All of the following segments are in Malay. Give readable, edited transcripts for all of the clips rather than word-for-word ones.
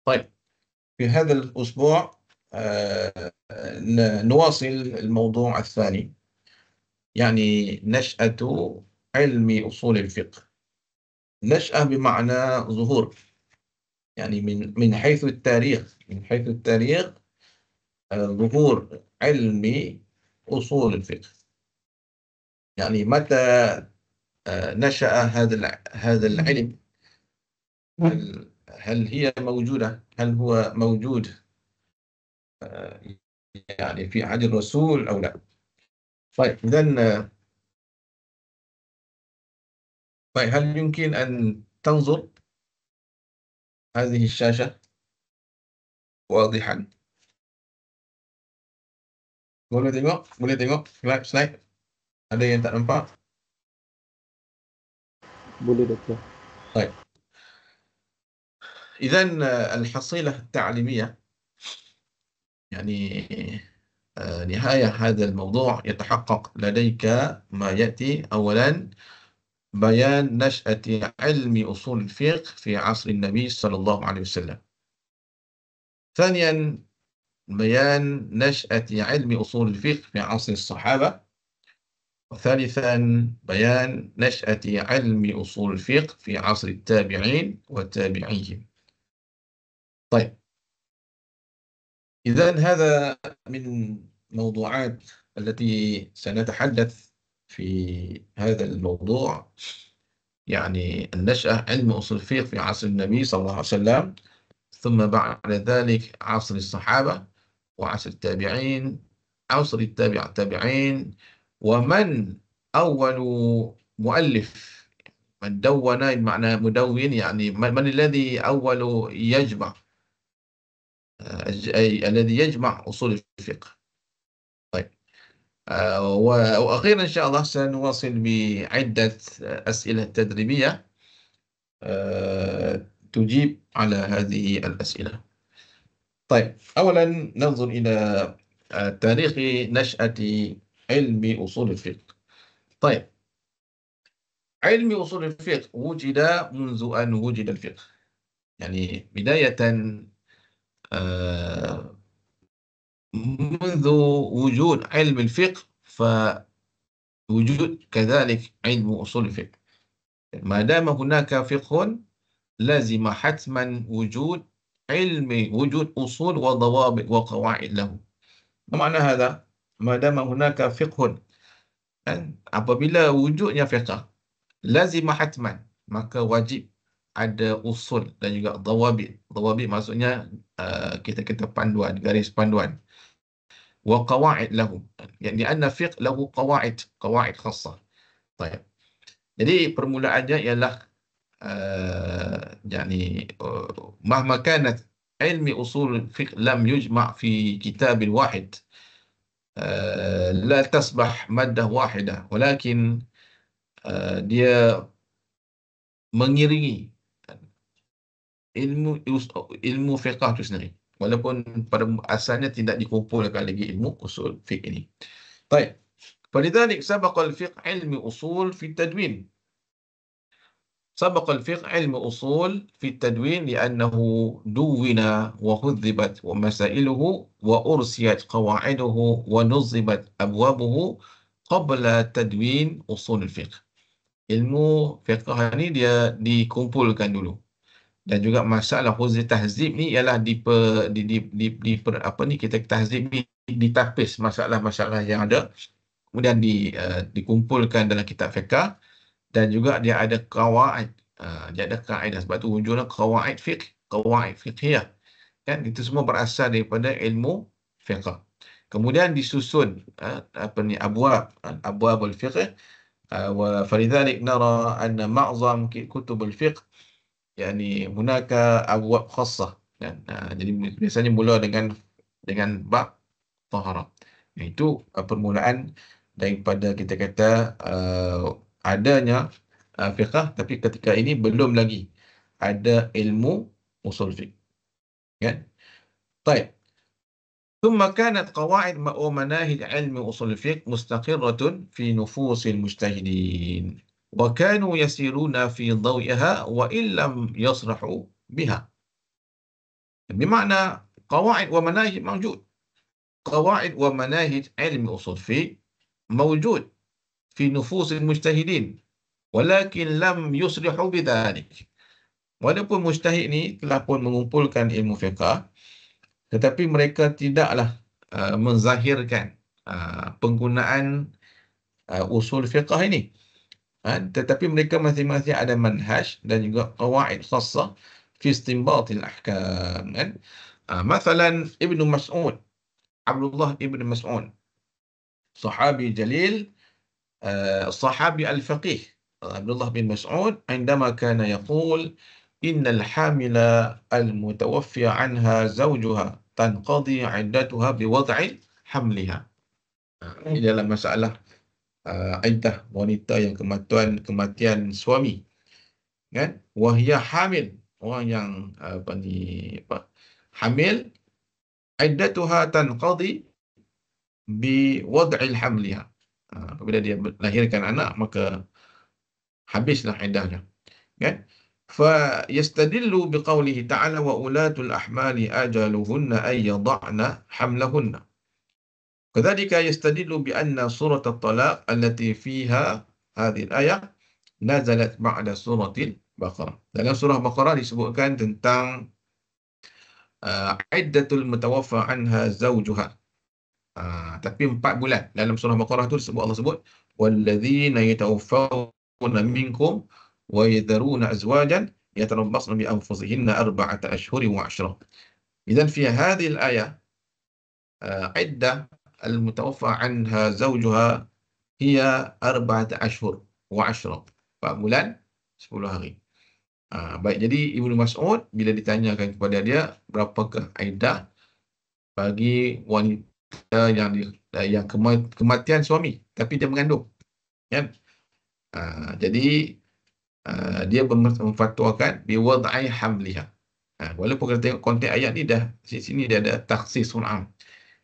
طيب، في هذا الأسبوع نواصل الموضوع الثاني، يعني نشأة علم أصول الفقه. نشأة بمعنى ظهور، يعني من حيث التاريخ، ظهور علم أصول الفقه. يعني متى نشأ هذا العلم؟ هل هي موجودة؟ هل هو موجود آه، يعني في عهد الرسول أو لا؟ طيب إذن، طيب هل يمكن أن تنظر هذه الشاشة واضحا؟ boleh tengok slide. Ada yang tak nampak? Boleh doktor. طيب إذن الحصيلة التعليمية، يعني نهاية هذا الموضوع يتحقق لديك ما يأتي. أولا، بيان نشأة علم أصول الفقه في عصر النبي صلى الله عليه وسلم. ثانيا، بيان نشأة علم أصول الفقه في عصر الصحابة. وثالثا، بيان نشأة علم أصول الفقه في عصر التابعين والتابعين. طيب، إذن هذا من موضوعات التي سنتحدث في هذا الموضوع، يعني النشأة علم أصول الفقه في عصر النبي صلى الله عليه وسلم، ثم بعد ذلك عصر الصحابة وعصر التابعين، عصر التابعين، ومن أول مؤلف، من دون، معنى مدون يعني من الذي أول يجمع، أي الذي يجمع أصول الفقه. طيب، وأخيرا إن شاء الله سنواصل بعدة أسئلة تدريبية تجيب على هذه الأسئلة. طيب، أولا ننظر إلى تاريخ نشأة علم أصول الفقه. طيب، علم أصول الفقه وجد منذ أن وجد الفقه، يعني بداية آه، منذ وجود علم الفقه فوجود كذلك علم أصول الفقه. ما دام هناك فقه لازم حتما وجود أصول وضوابط وقواعد له. ما معنى هذا؟ ما دام هناك فقه، apabila wujudnya fiqh, lazim hatman, maka wajib ada usul dan juga dawabit. Dawabit maksudnya kita panduan, garis panduan. Wa qawaid lahu, yani anna fiqh lahu qawaid khassah. Baik. Jadi permulaannya ialah يعني مهما كانت علم أصول الفقه لم يجمع في كتاب واحد، لا تصبح مادة واحدة، ولكن dia mengiringi ilmu fiqh itu sendiri, walaupun pada asalnya tidak dikumpulkan lagi ilmu usul fiqh ini. طيب، فلذلك سبق الفقه علم أصول في التدوين. سبق الفقه علم أصول في التدوين لأنه دون وهذبت ومسائله وأرسيت قواعده ونظمت أبوابه قبل تدوين أصول الفقه. Ilmu fiqh ni dia dikumpulkan dulu, dan juga masalah huzz tahzib ni ialah kita tahzib ni ditapis masalah-masalah yang ada, kemudian dikumpulkan dalam kitab fiqh. Dan juga dia ada qawaid, dia ada kaedah. Sebab tu wujudnya qawaid fiqhiyah, kan? Itu semua berasal daripada ilmu fiqh. Kemudian disusun abwab al-fiqh. فلذلك نرى أن معظم كتب الفقه يعني هناك أبواب خاصة. Jadi biasanya mula dengan bab taharah. Itu permulaan daripada kita kata adanya fiqh, tapi ketika ini belum lagi ada ilmu usul fiqh, kan? طيب، ثم كانت قواعد ومناهج علم أصول الفقه مستقرة في نفوس المجتهدين، وكانوا يسيرون في ضوئها وإن لم يصرحوا بها. بمعنى قواعد ومناهج موجود. قواعد ومناهج علم أصول الفقه موجود في نفوس المجتهدين، ولكن لم يصرحوا بذلك. Walaupun mujtahid ni telah pun mengumpulkan ilmu fiqh, tetapi mereka tidaklah menzahirkan penggunaan usul fiqh ini. Tetapi mereka masing-masing ada manhaj dan juga qawaid khassah fi istinbatil ahkam, kan. Mathalan Ibnu Mas'ud, Abdullah Ibn Mas'ud, sahabi jalil, صحابي الفقيه عبد الله بن مسعود عندما كان يقول إن الحامل المتوفي عنها زوجها تنقضي عدتها بوضع حملها. Ini dalam masalah iddah wanita yang kematian suami, kan, wahia hamil, orang yang hamil, iddatuha tanqadi bi wad'il hamliha. Apabila dia melahirkan anak, maka habislah iddahnya, kan. Fa yastadillu biqaulihi ta'ala wa ulatul ahmali ajaluhunna ay yad'na hamlahunna. Kadzalika yastadillu bi anna surat at-talaq allati fiha hadhihi al-ayah nazalat ba'da suratil Baqarah. Dalam surah Baqarah disebutkan tentang iddatul mutawaffa anha zawjuha. Tapi 4 bulan. Dalam surah Baqarah tu disebut, Allah sebut walladzina yatawaffawna minkum wa yadharuna azwajan yatarabbasna bi anfusihinna arba'ata ashhurin wa 'ashra. Idzan fi hadhihi al-ayah iddah المتوفى عنها زوجها هي 4 أشهر و10. 4 bulan 10 hari. Baik, jadi Ibnu Mas'ud bila ditanyakan kepada dia berapakah iddah bagi wanita yang kematian suami tapi dia mengandung, kan. Jadi dia memfatwakan biwad'i hamliha. Walaupun kita tengok konteks ayat ni dah sini dia ada takhsisul 'am,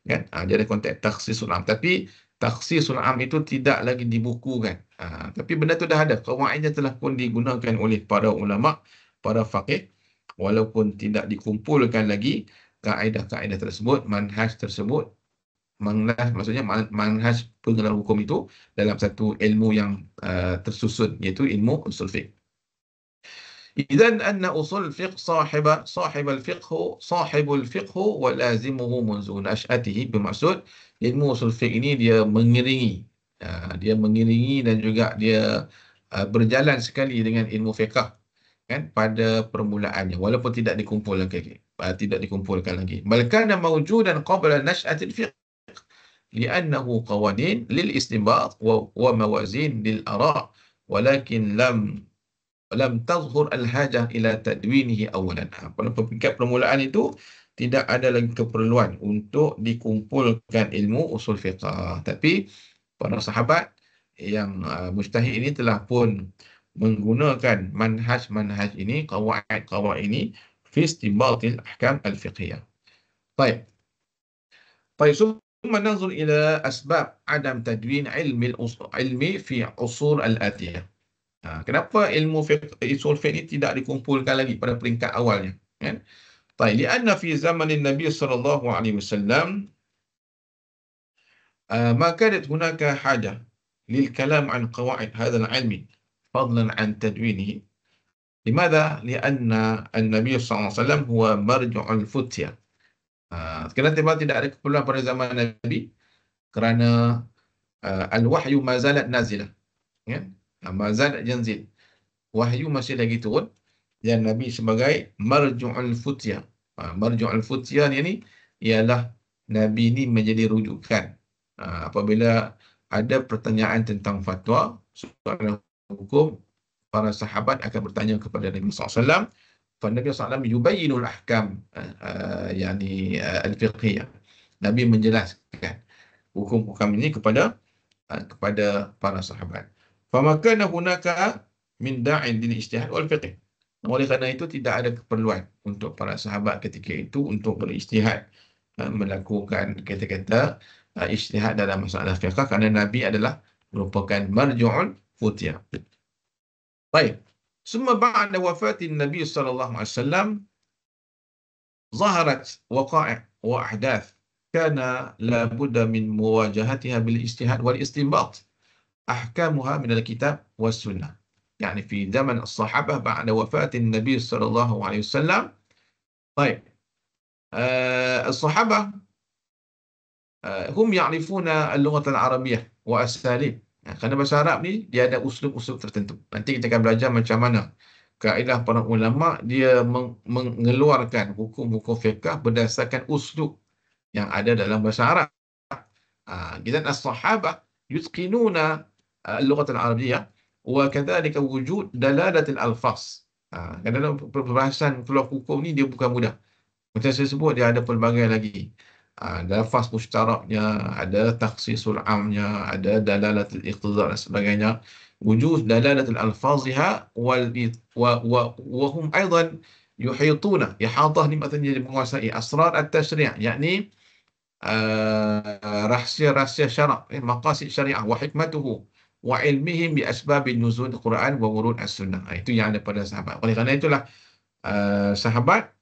kan. Dia ada konteks takhsisul 'am, tapi takhsisul 'am itu tidak lagi dibukukan. Tapi benda tu dah ada, kawaidnya telah pun digunakan oleh para ulama, para faqih, walaupun tidak dikumpulkan lagi kaedah-kaedah tersebut, manhaj tersebut, maksudnya manhaj pengenalan hukum itu dalam satu ilmu yang tersusun, iaitu ilmu usul fiqh. إذن أن أصول الفقه صاحب الفقه ولازمه منذ نشأته. Bermaksud ilmu usul fiqh ini dia mengiringi dan juga dia berjalan sekali dengan ilmu fiqh, kan, pada permulaannya, walaupun tidak dikumpulkan lagi. Bal kana mawjudan qabla nash'atil fiqh لأنه قوانين للاستنباط وموازين للآراء ولكن lam tazhur al-hajah ila tadwinihi awalan. Pada peringkat permulaan itu tidak ada lagi keperluan untuk dikumpulkan ilmu usul fiqh. Tapi para sahabat yang mujtahid ini telah pun menggunakan manhaj ini, qawaid ini fi istinbatil ahkam al-fiqhiyah. Baik. ثم ننظر إلى أسباب عدم تدوين علمي في عصور الآتية. Kenapa ilmu usul fiqh ini tidak dikumpulkan lagi pada peringkat awalnya, kan? Baik, lianna fi zamanin Nabi sallallahu alaihi wasallam ma kanat hunaka haja lil kalam an qawaid hadha al-ilmi fadlan an tadwinihi. Limadha? Lianna an-Nabi sallallahu alaihi wasallam huwa marju'ul futya. Kerana tidak ada keperluan pada zaman Nabi, kerana al-wahyu ma zalat nazilah, kan? Mazal yanzil, wahyu masih lagi turun, dan Nabi sebagai marju'ul futya. Marju'ul futya ni ialah Nabi ni menjadi rujukan apabila ada pertanyaan tentang fatwa, soalan hukum, para sahabat akan bertanya kepada Nabi SAW. Nabi SAW yubayyinul ahkam al-fiqhiyah. Nabi menjelaskan hukum-hukum ini kepada para sahabat. Famakana hunaka min da'in lil ijtihad wal fiqh. Oleh kerana itu tidak ada keperluan untuk para sahabat ketika itu untuk berijtihad, melakukan kata-kata ijtihad dalam masalah fiqh, kerana Nabi adalah merupakan marju'ul futya. Baik. Summa ba'da wafatin Nabi sallallahu alaihi wasallam ظهرت وقائع وأحداث كان لابد من مواجهتها بالاجتهاد والاستنباط أحكامها من الكتاب والسنة. يعني في زمن الصحابة بعد وفاة النبي صلى الله عليه وسلم. طيب، الصحابة هم يعرفون اللغة العربية وأساليب. Kerana bahasa Arab ni dia ada uslub-uslub tertentu. Nanti kita akan belajar macam mana kaedah para ulama dia mengeluarkan hukum-hukum fiqh berdasarkan uslub yang ada dalam bahasa Arab. إذن الصحابة يتقنون اللغة العربية وكذلك وجود دلالة الألفاظ. Kadang-kadang perbahasan keluar hukum ni dia bukan mudah. Macam saya sebut, dia ada pelbagai lagi. Ada lafaz mushtaraknya, ada takhsisul amnya, ada dalalatul iqtida dan sebagainya. Wujud dalalatul alfaziha wa hum aidan yuhituna. Ihatah ni maksudnya dia menguasai asrar at-tashri', yakni rahsia-rahsia syarak, maqasid syariah wa hikmatuhu wa ilmihim bi asbabin nuzul al-Quran wa wurud as-sunnah. Itu yang ada pada sahabat. Oleh kerana itulah sahabat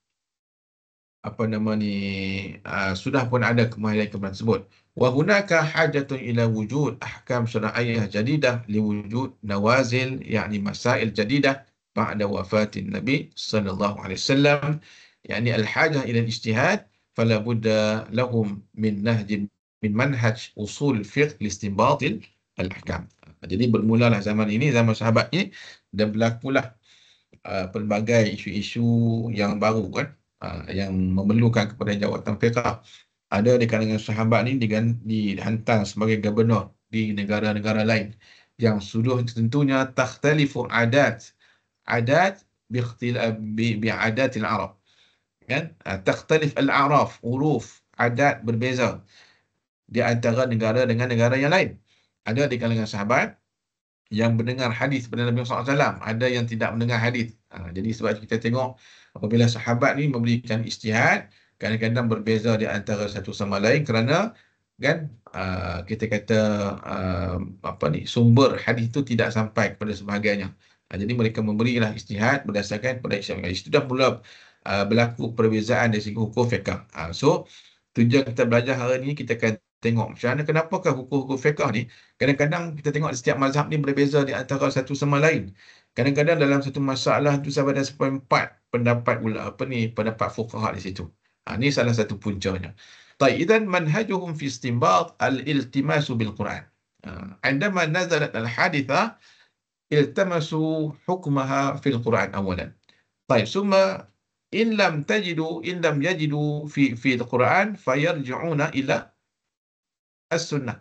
sudah pun ada kemahiran tersebut. Wa hunaka hajatun ila wujud ahkam syar'iyyah jadidah li wujud nawazil, yakni masail jadidah ba'da wafatin Nabi sallallahu alaihi wasallam, yakni al-hajah ila al-ijtihad fala budda lahum min manhaj usul fiqh li istinbat al-ahkam. Jadi bermulalah zaman ini, zaman sahabat ini, dan berlakulah pelbagai isu-isu yang baru kan, yang memerlukan kepada jawatan fiqh. Ada di kalangan sahabat ni dihantar sebagai gubernur di negara-negara lain yang sudah tentunya takhtalifu adat bi'adatil Arab, kan? Takhtalif al-a'raf, uruf, adat berbeza di antara negara dengan negara yang lain. Ada di kalangan sahabat yang mendengar hadis daripada Nabi SAW, ada yang tidak mendengar hadis. Jadi sebab kita tengok apabila sahabat ni memberikan ijtihad, kadang-kadang berbeza di antara satu sama lain kerana kan kita kata sumber hadis itu tidak sampai kepada sebahagiannya. Jadi mereka memberilah ijtihad berdasarkan pada ijtihad. Itu dah mula berlaku perbezaan dari segi hukum fiqh. So tujuan kita belajar hari ini, kita akan tengok macam mana, kenapakah hukum-hukum fiqh ni kadang-kadang kita tengok setiap mazhab ni berbeza di antara satu sama lain. Kadang-kadang dalam satu masalah tu sampai ada 4 pendapat pendapat fuqaha di situ. Ini salah satu puncanya. Baik, idzan manhajuhum fi istinbat al-iltimas bil Quran. عندما نزلت الحادثة التمسوا حكمها في القرآن أولا. طيب، ثم إن لم يجدوا في القرآن فيرجعون إلى السنة.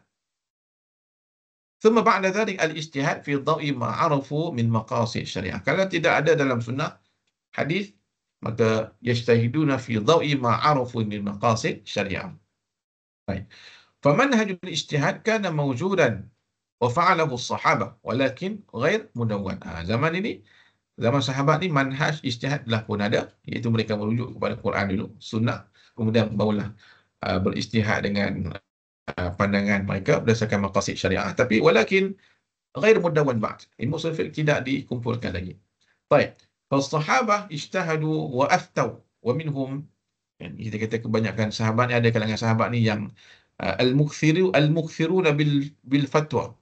ثم بعد ذلك الاجتهاد في ضوء ما عرفوا من مقاصد الشريعة. Kalau tidak ada dalam sunnah hadis, maka yajtahiduna fi dhawi ma arafu min maqasid syariah. Baik. فمنهج الاجتهاد كان موجودا وفعله الصحابة ولكن غير مدون. Zaman ini, zaman sahabat ni, manhaj ijtihad lah pun ada, iaitu mereka merujuk kepada Quran dulu, sunnah, kemudian barulah berijtihad dengan pandangan mereka berdasarkan maqasid syariah. Tapi walakin غير مدون بعد. Ilmu usul fiqh tidak dikumpulkan lagi. Baik. فالصحابة اجتهدوا وأفتوا ومنهم, يعني kita kata kebanyakan sahabat ni, ada kalangan sahabat ni yang al-mukthiruna bil fatwa,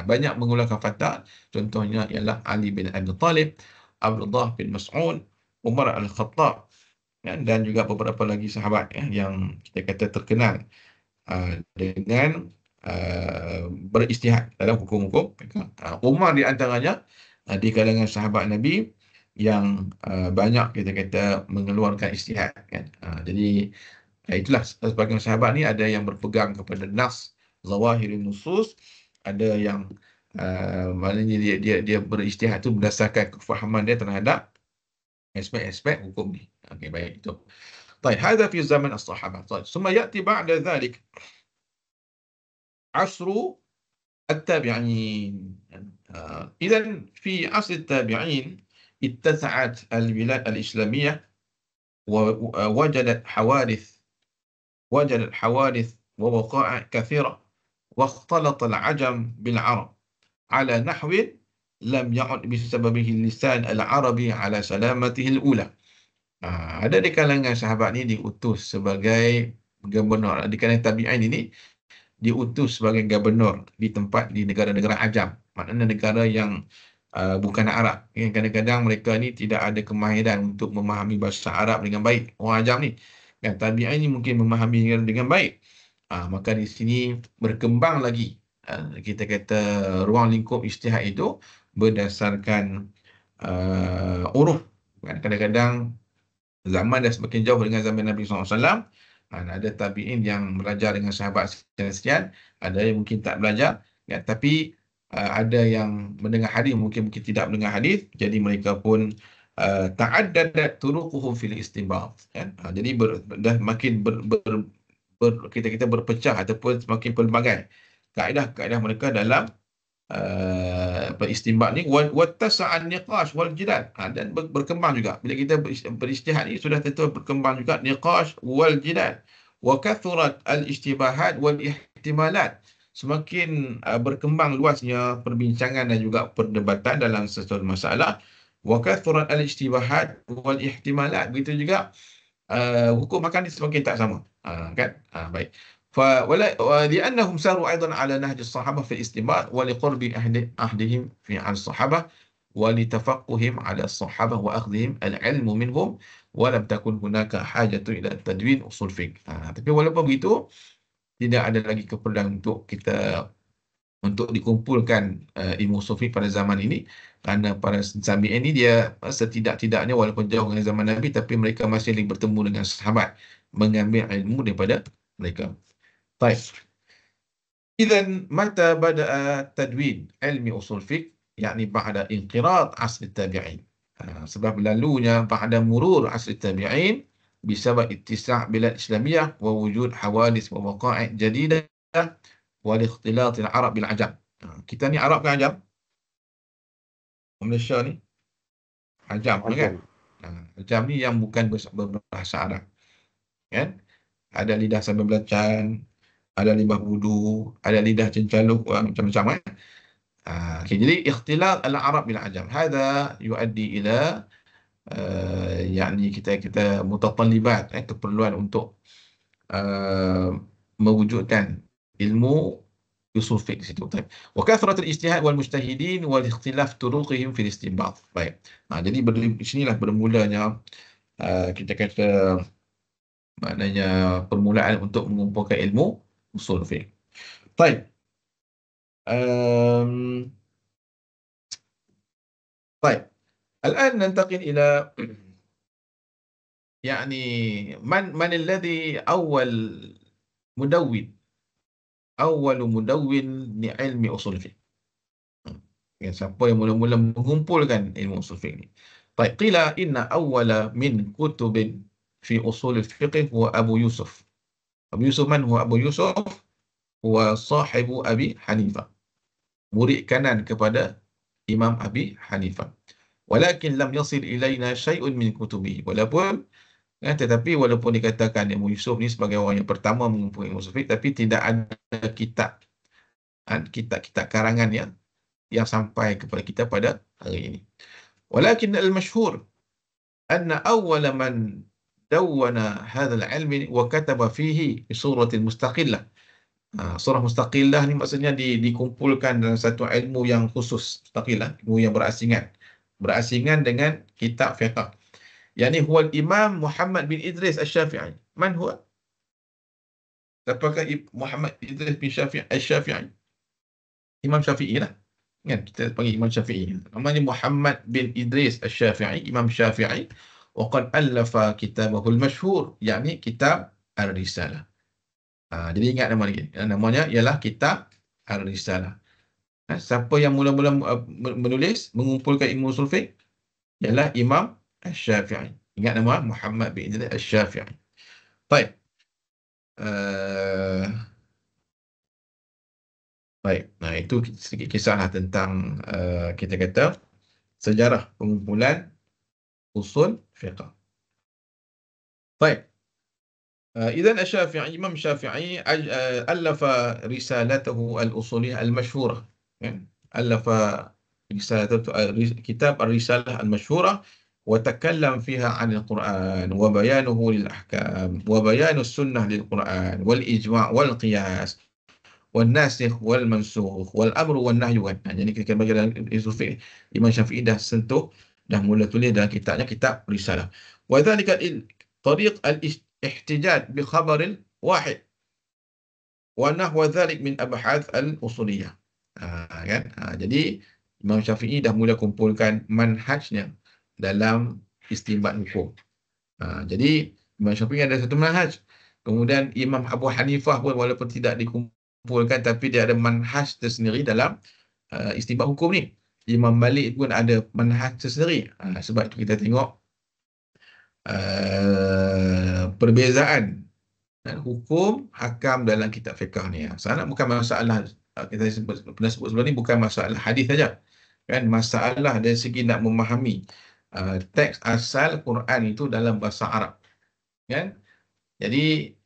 banyak mengeluarkan fatwa. Contohnya ialah Ali bin Abi Talib, Abdullah bin Mas'ud, Umar al-Khattab, dan juga beberapa lagi sahabat yang kita kata terkenal dengan berijtihad dalam hukum-hukum. Umar di antaranya di kalangan sahabat Nabi yang banyak kita kata mengeluarkan ijtihad, kan. Jadi itulah, sebagian sahabat ni ada yang berpegang kepada nas zawahirin nusus, ada yang maknanya dia berijtihad tu berdasarkan kefahaman dia terhadap aspek-aspek hukum ni. Okey, baik, itu. طيب، هذا في زمن الصحابة. طيب، ثم يأتي بعد ذلك عصر التابعين. إذن في عصر التابعين اتسعت البلاد الإسلامية ووجدت حوادث ووقائع كثيرة، واختلط العجم بالعرب على نحو لم يعد بسببه اللسان العربي على سلامته الأولى. Ada di kalangan sahabat ni diutus sebagai gubernur. Di kalangan tabi'in ini diutus sebagai gubernur di tempat di negara-negara ajam. Maknanya negara yang bukan Arab. Kadang-kadang mereka ni tidak ada kemahiran untuk memahami bahasa Arab dengan baik. Orang ajam ni. Kan tabi'in ni mungkin memahami dengan baik. Maka di sini berkembang lagi kita kata ruang lingkup ijtihad itu berdasarkan uruf. Kadang-kadang zaman dah semakin jauh dengan zaman Nabi SAW. Ada tabi'in yang belajar dengan sahabat sekian-sekian, ada yang mungkin tak belajar, ya, tapi ada yang mendengar hadis, mungkin tidak mendengar hadis, jadi mereka pun ta'addadat turuquhum fil istinbat, kan? Jadi dah makin kita berpecah ataupun semakin pelbagai kaedah-kaedah mereka dalam beristinbat ni, wattasa'an niqash wal jidal, dan berkembang juga bila kita beristihad ni, sudah tentu berkembang juga niqash wal jidal, wa kathurat al istibahat wal ihtimalat, semakin berkembang luasnya perbincangan dan juga perdebatan dalam sesuatu masalah. Wa kathurat al istibahat wal ihtimalat, begitu juga hukum makan ni semakin tak sama, kan? Baik. لأنهم ساروا أيضا على نهج الصحابة في الاستنباط ولقرب عهدهم في عن الصحابة ولتفقهم على الصحابة وأخذهم العلم منهم ولم تكن هناك حاجة إلى تدوين أصول فقه. Tapi walaupun begitu, tidak ada lagi keperluan untuk dikumpulkan ilmu usul fiqh pada zaman ini, kerana para tabi'in ini dia setidak-tidaknya walaupun jauh dengan zaman Nabi, tapi mereka masih bertemu dengan sahabat, mengambil ilmu daripada mereka. طيب، إذن متى بدأ تدوين علم أصول الفقه؟ يعني بعد انقراض عصر التابعين. sebab lalunya بعد مرور عصر التابعين بسبب اتساع بلاد إسلامية ووجود حوادث ووقائع جديدة والاختلاط العرب بالعجم. kita ni Arab ke Ajam? Malaysia ni Ajam kan? Ajam ni yang bukan berbahasa Arab, kan? Ada lidah sambil belacan, ada lidah budu, ada lidah cencaluk, macam-macam, kan? Okay, jadi ikhtilat al-Arab bil Ajam, hadha yuaddi ila yani kita mutatallibat, keperluan untuk mewujudkan ilmu usul fiqh di situ. Wa kathrat al-ijtihad wal mujtahidin wal ikhtilaf turuqihim fil istinbat. Baik. Jadi di sinilah bermulanya kita kata maknanya permulaan untuk mengumpulkan ilmu usul fiqh. Baik. طيب، الآن ننتقل إلى يعني من الذي أول مدون لعلم أصول الفقه. siapa yang mula-mula mengumpulkan ilmu usul fiqh ni. طيب، قيل إن أول من كتب في أصول الفقه هو أبو يوسف. أبو يوسف من هو أبو يوسف؟ هو صاحب أبي حنيفة، murid kanan kepada Imam Abi Hanifah. Walakin lam yasil ilaina syai'un min kutubihi. Tetapi walaupun dikatakan Imam Yusuf ni sebagai orang yang pertama mengumpulkan ilmu usul fiqh, tapi tidak ada kitab karangan yang sampai kepada kita pada hari ini. Walakin al-mashhur anna awwala man dawwana hadzal ilmi wa kataba fihi bi suratin mustaqillah. Surah mustaqillah ni maksudnya dikumpulkan dalam satu ilmu yang khusus, mustaqillah, ilmu yang berasingan dengan kitab fiqh. Yani huwa Imam Muhammad bin Idris Asy-Syafi'i. Man huwa? Apakah Muhammad Idris bin Asy-Syafi'i? Imam Syafi'i lah. Kan kita panggil Imam Syafi'i. Namanya Muhammad bin Idris Asy-Syafi'i, Imam Syafi'i. Wa qad allafa kitabahu al-mashhur, yani kitab Ar-Risalah. Jadi ingat nama lagi. Namanya ialah kitab Ar-Risalah. Siapa yang mula-mula mengumpulkan ilmu usul fiqh? Ialah Imam Asy-Syafi'i. Ingat nama Muhammad bin Idris Asy-Syafi'i. Baik. Baik. Itu sedikit kisahlah tentang kita kata sejarah pengumpulan usul fiqh. Baik. إذن الشافعي، إمام الشافعي ألف رسالته الأصولية المشهورة. ألف رسالته كتاب الرسالة المشهورة وتكلم فيها عن القرآن وبيانه للأحكام وبيان السنة للقرآن والإجماع والقياس والناسخ والمنسوخ والأمر والنهي. Jadi kita bagi dalam usul fiqh, Imam Syafi'i dah sentuh, dah mula tulis dalam kitabnya, kitab Risalah. وذلك طريق الاحتجاج بخبر واحد ونحو ذلك من أبحاث الأصولية. Kan? Jadi Imam Syafi'i dah mula kumpulkan manhajnya dalam istinbat hukum. Jadi Imam Syafi'i ada satu manhaj. Kemudian Imam Abu Hanifah pun walaupun tidak dikumpulkan, tapi dia ada manhaj tersendiri dalam istinbat hukum ni. Imam Malik pun ada manhaj tersendiri. Sebab itu kita tengok perbezaan hukum hakam dalam kitab fiqh ni. Sana bukan masalah kita pernah sebut sebelum ni, bukan masalah hadis saja. Kan, masalah dari segi nak memahami teks asal Quran itu dalam bahasa Arab. Kan? Jadi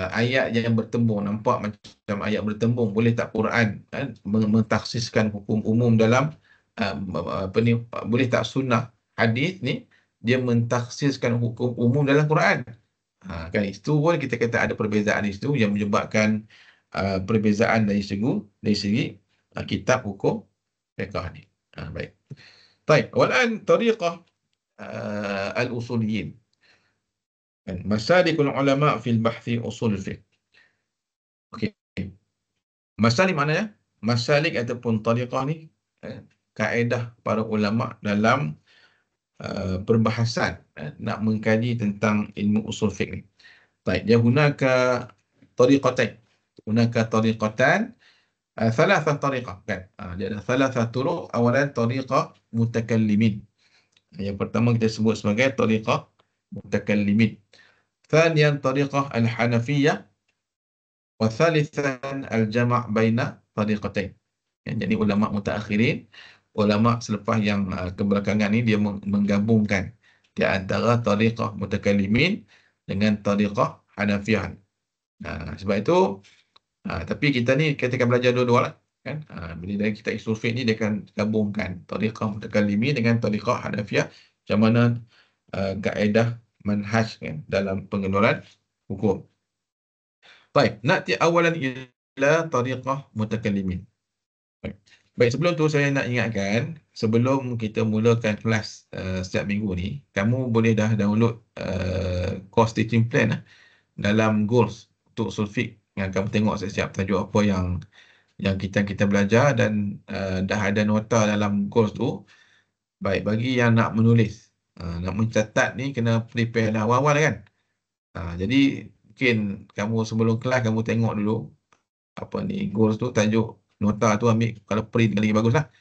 ayat yang bertembung, nampak macam ayat bertembung, boleh tak Quran kan mentaksiskan hukum umum dalam boleh tak sunnah hadis ni dia mentaksiskan hukum umum dalam Quran. Kan itu pun kita kata ada perbezaan di situ yang menyebabkan perbezaan dari segi kitab hukum fiqh ni. Baik. Baik, والآن طريقة الأصوليين. مسالك العلماء في البحث أصول الفقه. Okey. Masalik maknanya, masalik ataupun tariqah ni kaedah para ulama dalam perbahasan nak mengkaji tentang ilmu usul fiqh ni. Baik, dia hunaka tariqatain. Hunaka tariqatan, thalatha tariqah kan. Dia ada thalatha turuq. Awalan tariqah mutakallimin. Yang pertama kita sebut sebagai tariqah mutakallimin. Thaniyan tariqah al-Hanafiyah. Wa thalithan al-jama' baina tariqatain. Jadi ulama mutaakhirin, ulama selepas yang kebelakangan ni, dia menggabungkan di antara tariqah mutakallimin dengan tariqah Hanafiyah. Sebab itu tapi kita ni kita akan belajar dua-dua lah kan. Bila dari kita usul fiqh ni dia akan gabungkan tariqah mutakallimin dengan tariqah Hanafiyah, macam mana kaedah manhaj kan dalam pengenalan hukum. Baik, na'ti awalan ila tariqah mutakallimin. Baik, sebelum tu saya nak ingatkan, sebelum kita mulakan kelas setiap minggu ni, kamu boleh dah download course teaching plan dalam goals untuk usul fiqh. Yang kamu tengok setiap tajuk apa yang kita belajar, dan dah ada nota dalam goals tu. Baik, bagi yang nak menulis, nak mencatat ni, kena prepare dah awal-awal kan. Jadi mungkin kamu sebelum kelas kamu tengok dulu apa ni goals tu, tajuk nota tu ambil, kalau print lagi bagus lah.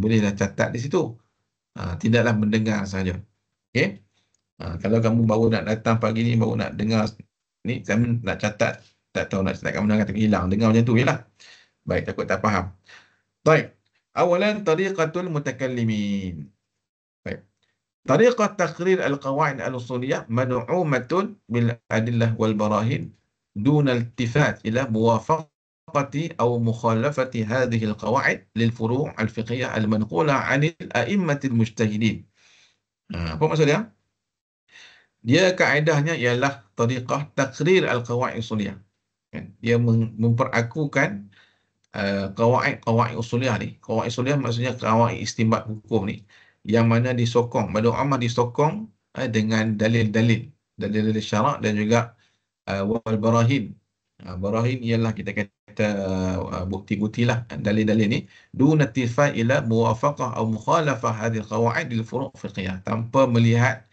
Bolehlah catat di situ. Tidaklah mendengar saja. Okey. Kalau kamu baru nak datang pagi ni, baru nak dengar ni, kamu nak catat, tak tahu nak catat kat mana, kata hilang. Dengar macam tu je lah. Baik, takut tak faham. Baik. Awalan tariqatul mutakallimin. Baik. Tariqah taqrir al-qawaid al-usuliyah mad'umatun bil adillah wal barahin duna iltifat ila muwafaqati aw mukhalafati hadhihi al-qawaid lil furu' al-fiqhiyah al-manqulah 'an al-a'immat al-mujtahidin. Apa maksud dia? Dia kaedahnya ialah tariqah taqrir al-qawaid usuliyah. Dia memperakukan qawaid usuliyah ni. Qawaid usuliyah maksudnya qawaid istinbat hukum ni, yang mana disokong, mad'umah disokong dengan dalil-dalil syarak dan juga wal barahin. Barahin ialah kita kata bukti-bukti lah, dalil-dalil ni duna ittifaq ila muwafaqah atau mukhalafah hadhihi al-qawaid lil furu' fiqhiyah, tanpa melihat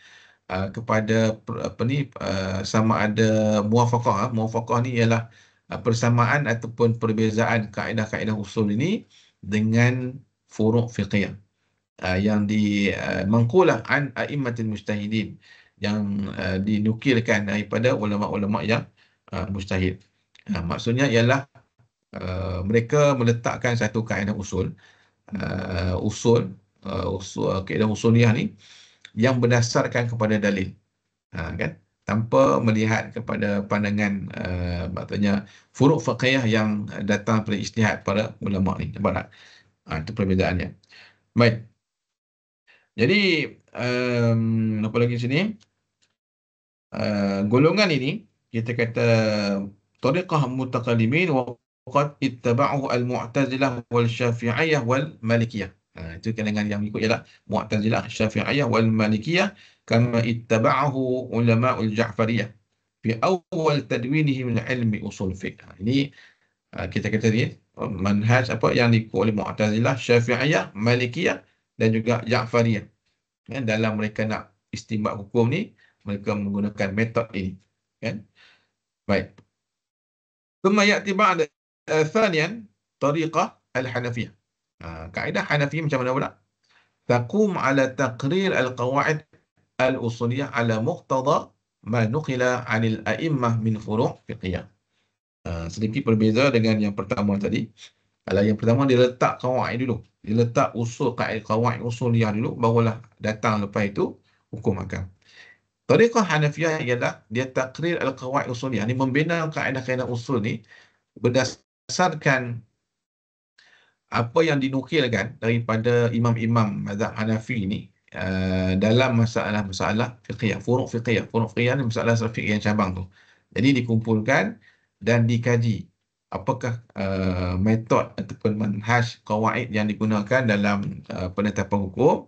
kepada apa ni sama ada muwafaqah. Muwafaqah ni ialah persamaan ataupun perbezaan kaedah-kaedah usul ini dengan furu' fiqhiyah yang dimangkulah an a'immatil mujtahidin, yang dinukilkan daripada ulama-ulama yang mujtahid. Maksudnya ialah mereka meletakkan satu kaedah usul kaedah usuliyah ni yang berdasarkan kepada dalil, kan, tanpa melihat kepada pandangan maksudnya furu' fiqhiyah yang datang daripada ijtihad para ulama ni. Nampak tak? Itu perbezaannya. Baik. Jadi Apa lagi sini? Golongan ini kita kata tariqah mutaqaddimin wa qad ittaba'ahu al-Mu'tazilah wal Syafi'iyah wal Malikiyah. Itu kalangan yang ikut ialah Mu'tazilah, Syafi'iyah wal Malikiyah kama ittaba'ahu ulama'ul Ja'fariyah fi awal tadwinihim min ilmi usul fiqh. Ini kita kata ni manhaj apa yang diikut oleh Mu'tazilah, Syafi'iyah, Malikiyah dan juga Ja'fariyah. Dalam mereka nak istinbat hukum ni, mereka menggunakan metod ini. Kan? Baik. ثم يأتي بعد ثانيا طريقة الحنفية. kaedah Hanafi macam mana pula? تقوم على تقرير القواعد الأصولية على مقتضى ما نقل عن الأئمة من فروع فقهية. Sedikit berbeza dengan yang pertama tadi. Kalau yang pertama dia letak qawaid dulu. Dia letak usul qawaid usuliyah dulu, barulah datang lepas itu hukum akam. Tariqah Hanafiyah ialah dia takrir al-qawaid usuliyah. Ini membina kaedah-kaedah usul ni berdasarkan apa yang dinukilkan daripada imam-imam mazhab Hanafi ni dalam masalah-masalah fiqhiyah, furu' fiqhiyah. Furu' fiqhiyah ni masalah fiqh yang cabang tu. Jadi dikumpulkan dan dikaji apakah metod ataupun manhaj qawaid yang digunakan dalam penetapan hukum.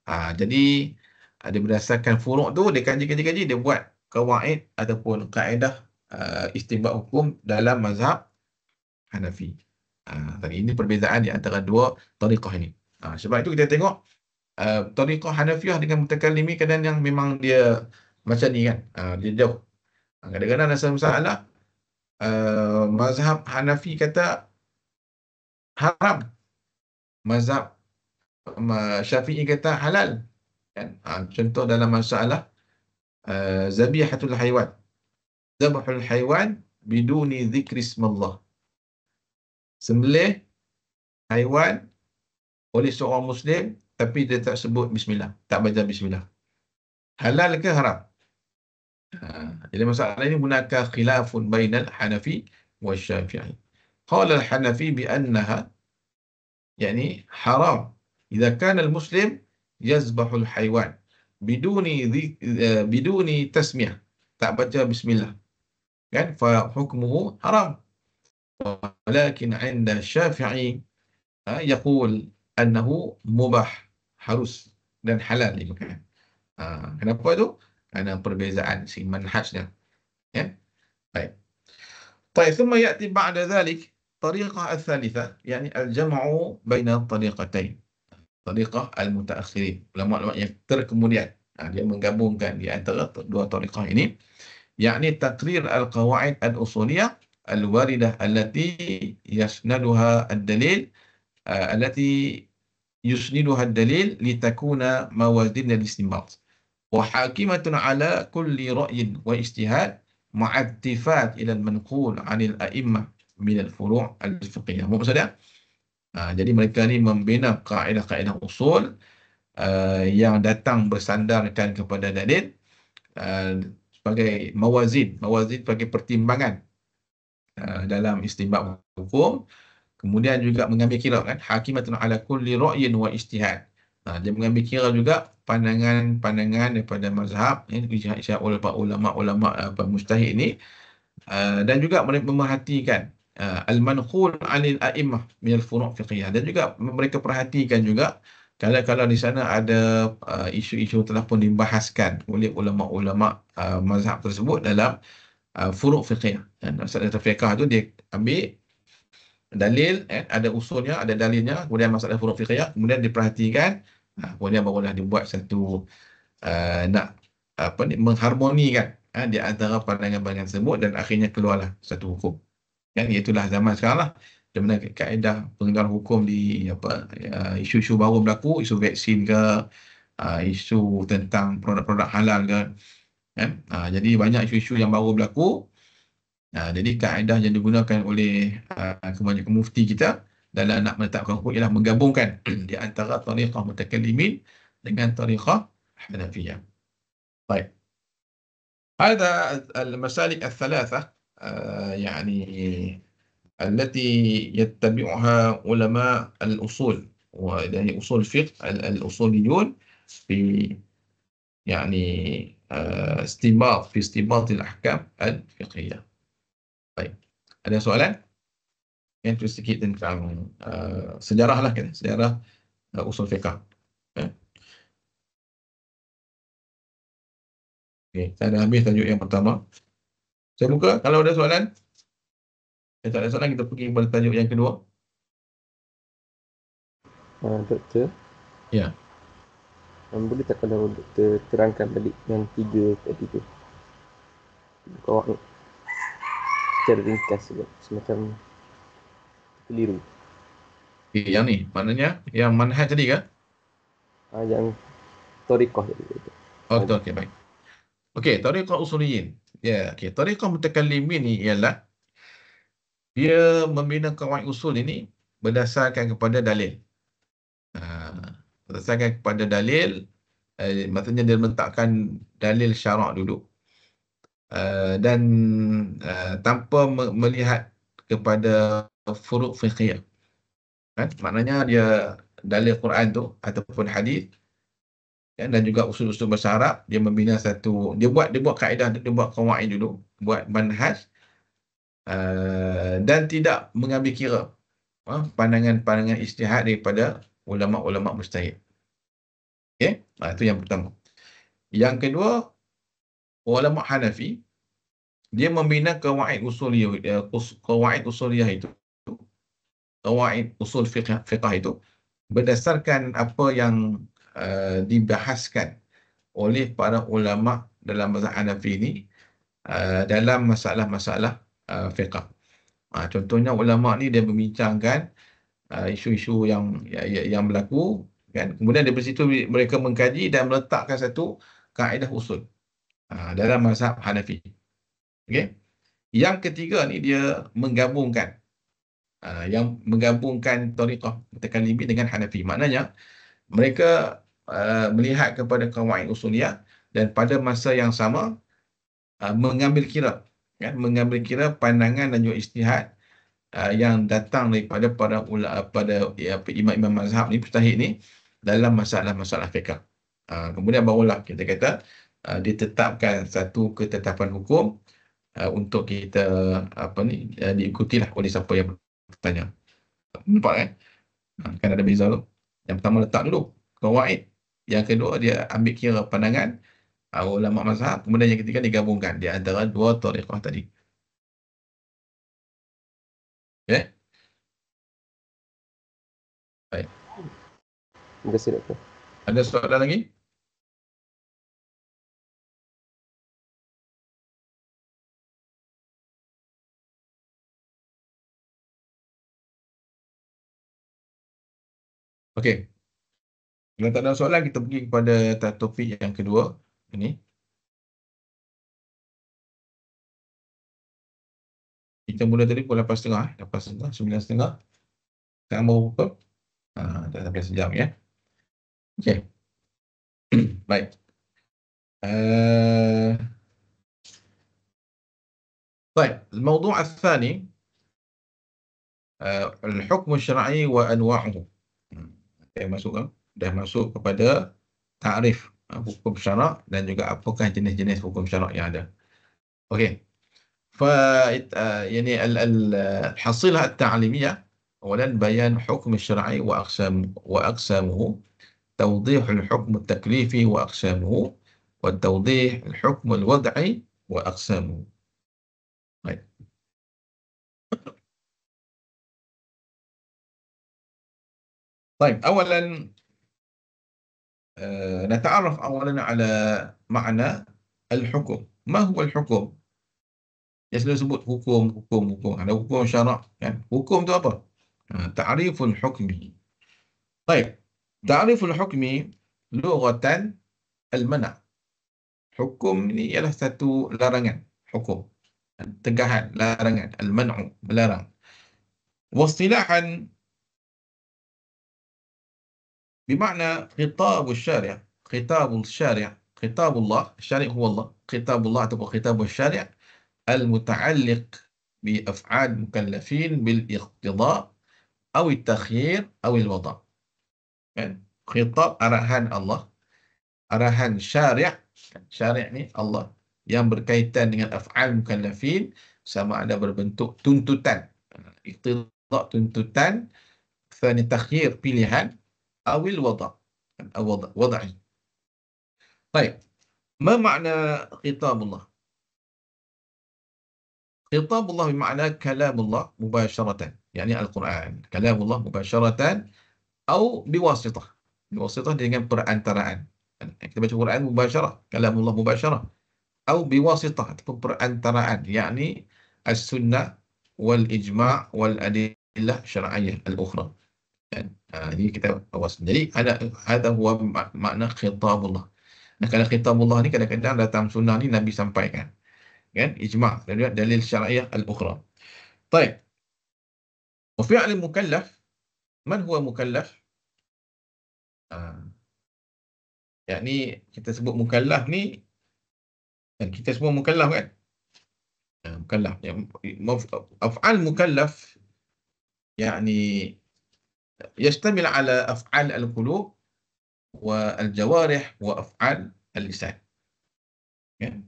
Jadi dia berdasarkan furu' tu, dia kaji, dia buat qawaid ataupun kaedah istinbat hukum dalam mazhab Hanafi. Ini perbezaan di antara dua tariqah ini. Sebab itu kita tengok tariqah Hanafiyah dengan mutakallimin kadang yang memang dia macam ni kan, dia jauh. Kadang-kadang ada masalah mazhab Hanafi kata haram, mazhab Syafi'i kata halal. Kan? Contoh dalam masalah zabihatul haiwan, zabhul haiwan biduni zikri ismallah. Sembelih haiwan oleh seorang Muslim tapi dia tak sebut bismillah, tak baca bismillah. Halal ke haram? Jadi masalah ini hunaka khilafun bainal Hanafi wa Syafi'i. Qala al-Hanafi bi annaha yani haram idza kana al-muslim yazbahul haiwan biduni tasmiyah, tak baca bismillah, kan, fa hukmuhu haram. Walakin 'inda Syafi'i yaqul annahu mubah, harus dan halal dimakan. Kenapa tu? Kerana perbezaan si manhajnya. Ya. Baik. طيب ثم يأتي بعد ذلك طريقة الثالثة يعني الجمع بين الطريقتين. Tariqah al-mutaakhirin, ulama-ulama yang terkemudian. Dia menggabungkan di antara dua tariqah ini, yakni taqrir al-qawaid al-usuliyah al-waridah allati yasnaduha ad-dalil allati yusniduha ad-dalil litakuna mawazin al-istinbat wa hakimatun ala kulli ra'yin wa ijtihad ma'a ittifaq ila al-manqul 'anil a'immah min al-furu' al-fiqhiyah. Maksudnya jadi mereka ni membina kaedah-kaedah usul yang datang bersandarkan kepada dalil sebagai mawazin sebagai pertimbangan dalam istinbat hukum. Kemudian juga mengambil kira, kan, hakimatun ala kulli ra'yin wa ijtihad. Dia mengambil kira juga pandangan daripada mazhab, ijtihad ulama-ulama mujtahid ini, dan juga memerhatikan al-manqul 'anil a'immah min al-furu' fiqhiyah, dan juga mereka perhatikan juga kalau di sana ada isu-isu telah pun dibahaskan oleh ulama-ulama mazhab tersebut dalam furu' fiqhiyah. Dan masalah fiqh tu dia ambil dalil, ada usulnya, ada dalilnya, kemudian masalah furu' fiqhiyah, kemudian diperhatikan, kemudian barulah dibuat satu nak mengharmonikan di antara pandangan-pandangan tersebut, dan akhirnya keluarlah satu hukum. Kan, itulah zaman sekarang lah, di mana kaedah pengeluaran hukum di isu-isu baru berlaku, isu vaksin ke, isu tentang produk-produk halal ke, kan? Jadi banyak isu-isu yang baru berlaku. Jadi kaedah yang digunakan oleh kebanyakan mufti kita dalam nak menetapkan hukum ialah menggabungkan di antara tariqah mutakallimin dengan tariqah Hanafiyah. Baik. هذا المسالك الثلاثة يعني التي يتبعها علماء الأصول وهي أصول الفقه الأصوليون في يعني استنباط في استنباط الأحكام الفقهية. طيب، ada soalan? Yang tu sedikit tentang sejarah lah kan, sejarah usul fiqh. Okay, saya dah habis tajuk yang pertama. Saya buka, kalau ada soalan. Kalau tak ada soalan, kita pergi kepada tajuk yang kedua. Doktor, Ya. boleh tak kalau doktor terangkan balik yang 3 tadi tu? Kau secara ringkas sebab semacam keliru. Yang ni, maknanya yang manhaj tadi ke? Yang Thoriqah tadi. Oh, betul. Okey, baik. Okey, tariqah usuliyin. Ya, okey. Tariqah mutakallimin ni ialah dia membina kawaid usul ini berdasarkan kepada dalil. Berdasarkan kepada dalil, maksudnya dia meletakkan dalil syarak dulu. Dan tanpa melihat kepada furuk fiqhiyah. Kan? Maknanya dia dalil Quran tu ataupun hadis, kan? Dan juga usul-usul bahasa Arab, dia membina satu, dia buat kaedah, dia buat kawaid dulu, buat manhaj, dan tidak mengambil kira pandangan-pandangan ijtihad daripada ulama-ulama mujtahid. Okey, itu yang pertama. Yang kedua, ulama Hanafi, dia membina kawaid usuliyah, itu, kawaid usul fiqh itu berdasarkan apa yang dibahaskan oleh para ulama dalam mazhab Hanafi ini dalam masalah-masalah fiqh. Contohnya ulama ni dia membincangkan isu-isu yang berlaku, kan? Kemudian dari situ mereka mengkaji dan meletakkan satu kaedah usul dalam mazhab Hanafi. Okey. Yang ketiga ni dia menggabungkan tariqah mutakallimin dengan Hanafi. Maknanya mereka melihat kepada kawaid usuliyah dan pada masa yang sama mengambil kira, kan? Mengambil kira pandangan dan juga ijtihad yang datang daripada pada imam-imam mazhab ni, mujtahid ni, dalam masalah-masalah fiqh. Kemudian barulah kita kata ditetapkan satu ketetapan hukum untuk kita diikutilah oleh siapa yang bertanya. Nampak kan? Kan ada beza tu. Yang pertama letak dulu kawaid, yang kedua dia ambil kira pandangan ulama mazhab, kemudian yang ketiga digabungkan di antara dua tariqah tadi. Okey. Baik. Terima kasih, Doktor. Ada soalan lagi? Okey. Kalau tak ada soalan, kita pergi kepada topik yang kedua ini. Kita mula tadi pukul 8.30, 8.30, 9.30. Sekarang baru pukul. Dah sampai sejam ya. Okey. Baik. طيب، الموضوع الثاني الحكم الشرعي وأنواعه. Dah masuk kepada takrif hukum syarak dan juga apakah jenis-jenis hukum syarak yang ada. Okey. يعني الحصيلة التعليمية، أولا بيان حكم الشرعي وأقسامه، توضيح الحكم التكليفي وأقسامه، وتوضيح الحكم الوضعي وأقسامه. طيب، أولا نتعرف أولا على معنى الحكم. ما هو الحكم؟ Dia selalu sebut hukum. Ada hukum syarak, kan? Hukum tu apa? Ta'riful hukmi. Baik. Ta'riful hukmi lughatan al-mana'. Hukum ni ialah satu larangan, hukum. Tegahan, larangan, al-man'u, melarang. Wastilahan بمعنى خطاب الشارع، خطاب الله، الشارع هو الله، خطاب الله atau خطاب الشارع المتعلق بأفعال المكلفين بالاقتضاء أو التخيير أو الوضع. Khitab arahan Allah arahan syari'. Syari' ni Allah, yang berkaitan dengan af'al mukallafin, sama ada berbentuk tuntutan, iqtida' tuntutan, thani takhyir pilihan, awil wada', wada'i. Baik, ma makna khitabullah? Khitabullah bermakna kalamullah mubasharatan, yakni Al-Quran. Kalamullah mubasharatan atau biwasitah. Biwasitah dengan perantaraan. Kita baca Quran mubasyarah, kalamullah mubasyarah. Atau biwasitah, ataupun perantaraan, yakni as-sunnah wal ijma' wal adillah syar'iyyah al-ukhra. Ini kita awas. Jadi ada huwa makna khitabullah. Nah, kalau khitabullah ni kadang-kadang datang sunnah ni Nabi sampaikan, kan, ijma' dan juga dalil syar'iyyah al-ukhra. Baik. Wa fi'l mukallaf, man huwa mukallaf? Yakni kita sebut mukallaf ni, kan, kita semua mukallaf, kan? Mukallaf. Af'al mukallaf yakni yashtamil ala af'al al-qulub wa al-jawarih wa af'al al-lisan. Kan?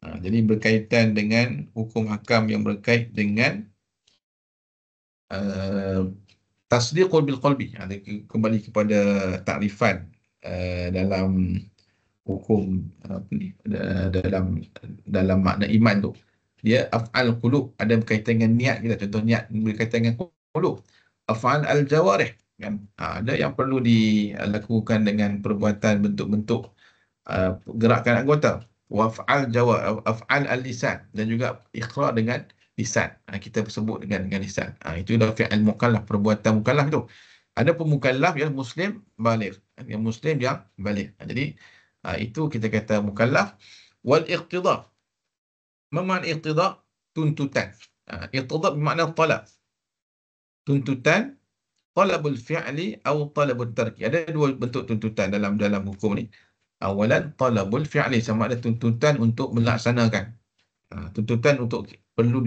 Jadi berkaitan dengan hukum hakam yang berkait dengan tasdiqul bil qalbi. Kembali kepada takrifan dalam hukum dalam makna iman tu, dia af'al qulub, ada berkaitan dengan niat kita. Contoh niat berkaitan dengan qulub. Af'al al-jawarih, kan, ada yang perlu dilakukan dengan perbuatan, bentuk-bentuk gerakan anggota. Wa af'al al-lisan, dan juga iqrar dengan lisan. Kita sebut dengan lisan. Itu adalah fi'il mukallaf, perbuatan mukallaf tu. Ada pemukallaf yang muslim baligh, yang muslim yang baligh. Jadi itu kita kata mukallaf. Wal iqtida'. Ma makna iqtida'? Tuntutan. Iqtida' bermakna talab. Tuntutan, talabul fi'li atau talabul tarki. Ada dua bentuk tuntutan dalam hukum ni. Awalan, talabul fi'li, sama ada tuntutan untuk melaksanakan. Tuntutan untuk perlu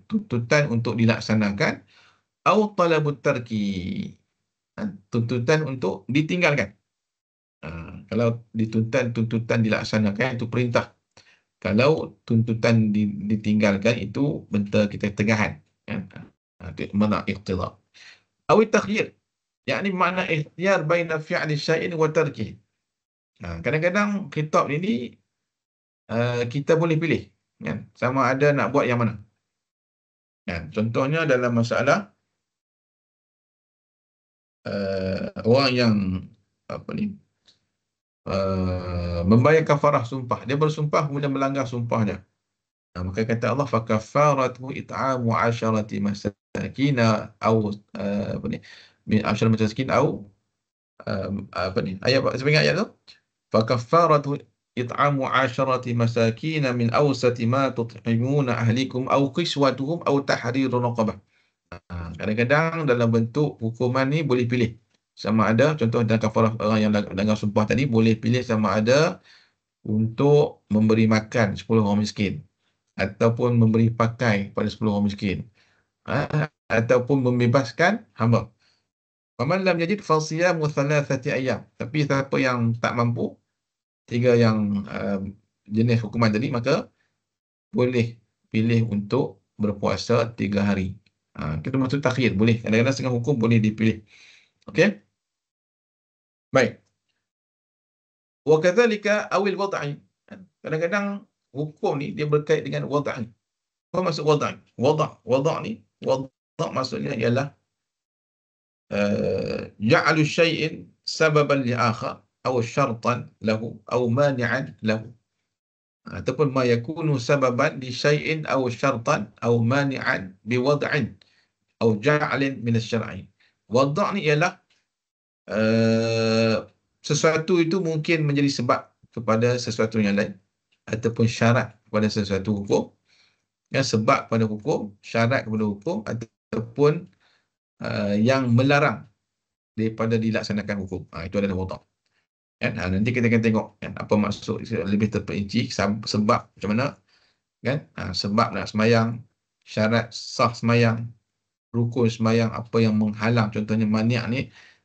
tuntutan untuk dilaksanakan, atau talabul tarki, tuntutan untuk ditinggalkan. Kalau tuntutan dilaksanakan, itu perintah. Kalau tuntutan ditinggalkan, itu bentuk kita tegahan. Itu makna iqtida'. Awi takhyir, yakni makna ikhtiyar baina fi'li syai'in wa tarkih. Kadang-kadang khitab ini kita boleh pilih, kan, sama ada nak buat yang mana. Contohnya dalam masalah orang yang membayar kafarah sumpah, dia bersumpah kemudian melanggar sumpahnya. Maka kata Allah, fakaffaratu it'amu 'asharati masakin au min 'asharati masakin au ayat sebagai ayat tu, fakaffaratu it'amu 'asharati masakin min awsati ma tut'imuna ahlikum au qiswatuhum au tahriru raqabah. Kadang-kadang dalam bentuk hukuman ni boleh pilih, sama ada, contoh dalam kafarah orang yang langgar sumpah tadi, boleh pilih sama ada untuk memberi makan 10 orang miskin, ataupun memberi pakai pada 10 orang miskin, ataupun membebaskan hamba. Faman lam yajid fasiyamu thalathati ayyam. Tapi siapa yang tak mampu 3 yang jenis hukuman tadi, maka boleh pilih untuk berpuasa 3 hari. Kita maksud takhir, boleh. Kadang-kadang setengah hukum boleh dipilih. Okey? Baik. Wa kadzalika awil wad'i. Kadang-kadang hukum ni dia berkait dengan wad'i. Apa maksud wad'i? Wada' ni, wada' maksudnya ialah ja'alu syai'in sababan li akhar atau syartan lahu atau mani'an lahu. Ataupun ma yakunu sababan li syai'in atau syartan atau mani'an bi wad'in atau ja'alin min asy-syar'i. Wada' ni ialah sesuatu itu mungkin menjadi sebab kepada sesuatu yang lain, ataupun syarat kepada sesuatu hukum, sebab pada hukum, syarat kepada hukum, ataupun yang melarang daripada dilaksanakan hukum. Itu adalah wada'. Nanti kita akan tengok, kan, apa maksud lebih terperinci, sebab macam mana, kan? Sebab nak semayang, syarat sah semayang, rukun semayang, apa yang menghalang, contohnya mani' ni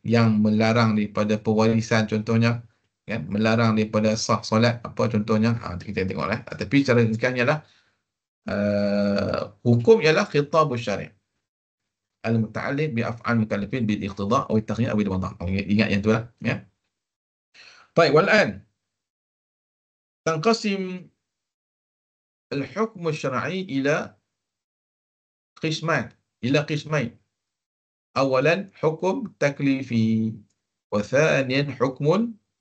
yang melarang daripada pewarisan, contohnya, kan, melarang daripada sah solat, apa contohnya, kita tengoklah. Tapi cara ringkasnya lah, hukum ialah khitabus syari' al-muta'alliq bi af'al mukallafin bil iqtida' aw at-taghyir aw al-wada'. Ingat yang tu lah, ya. Baik, والآن تنقسم الحكم الشرعي إلى قسمين. أولا حكم تكليفي، وثانيا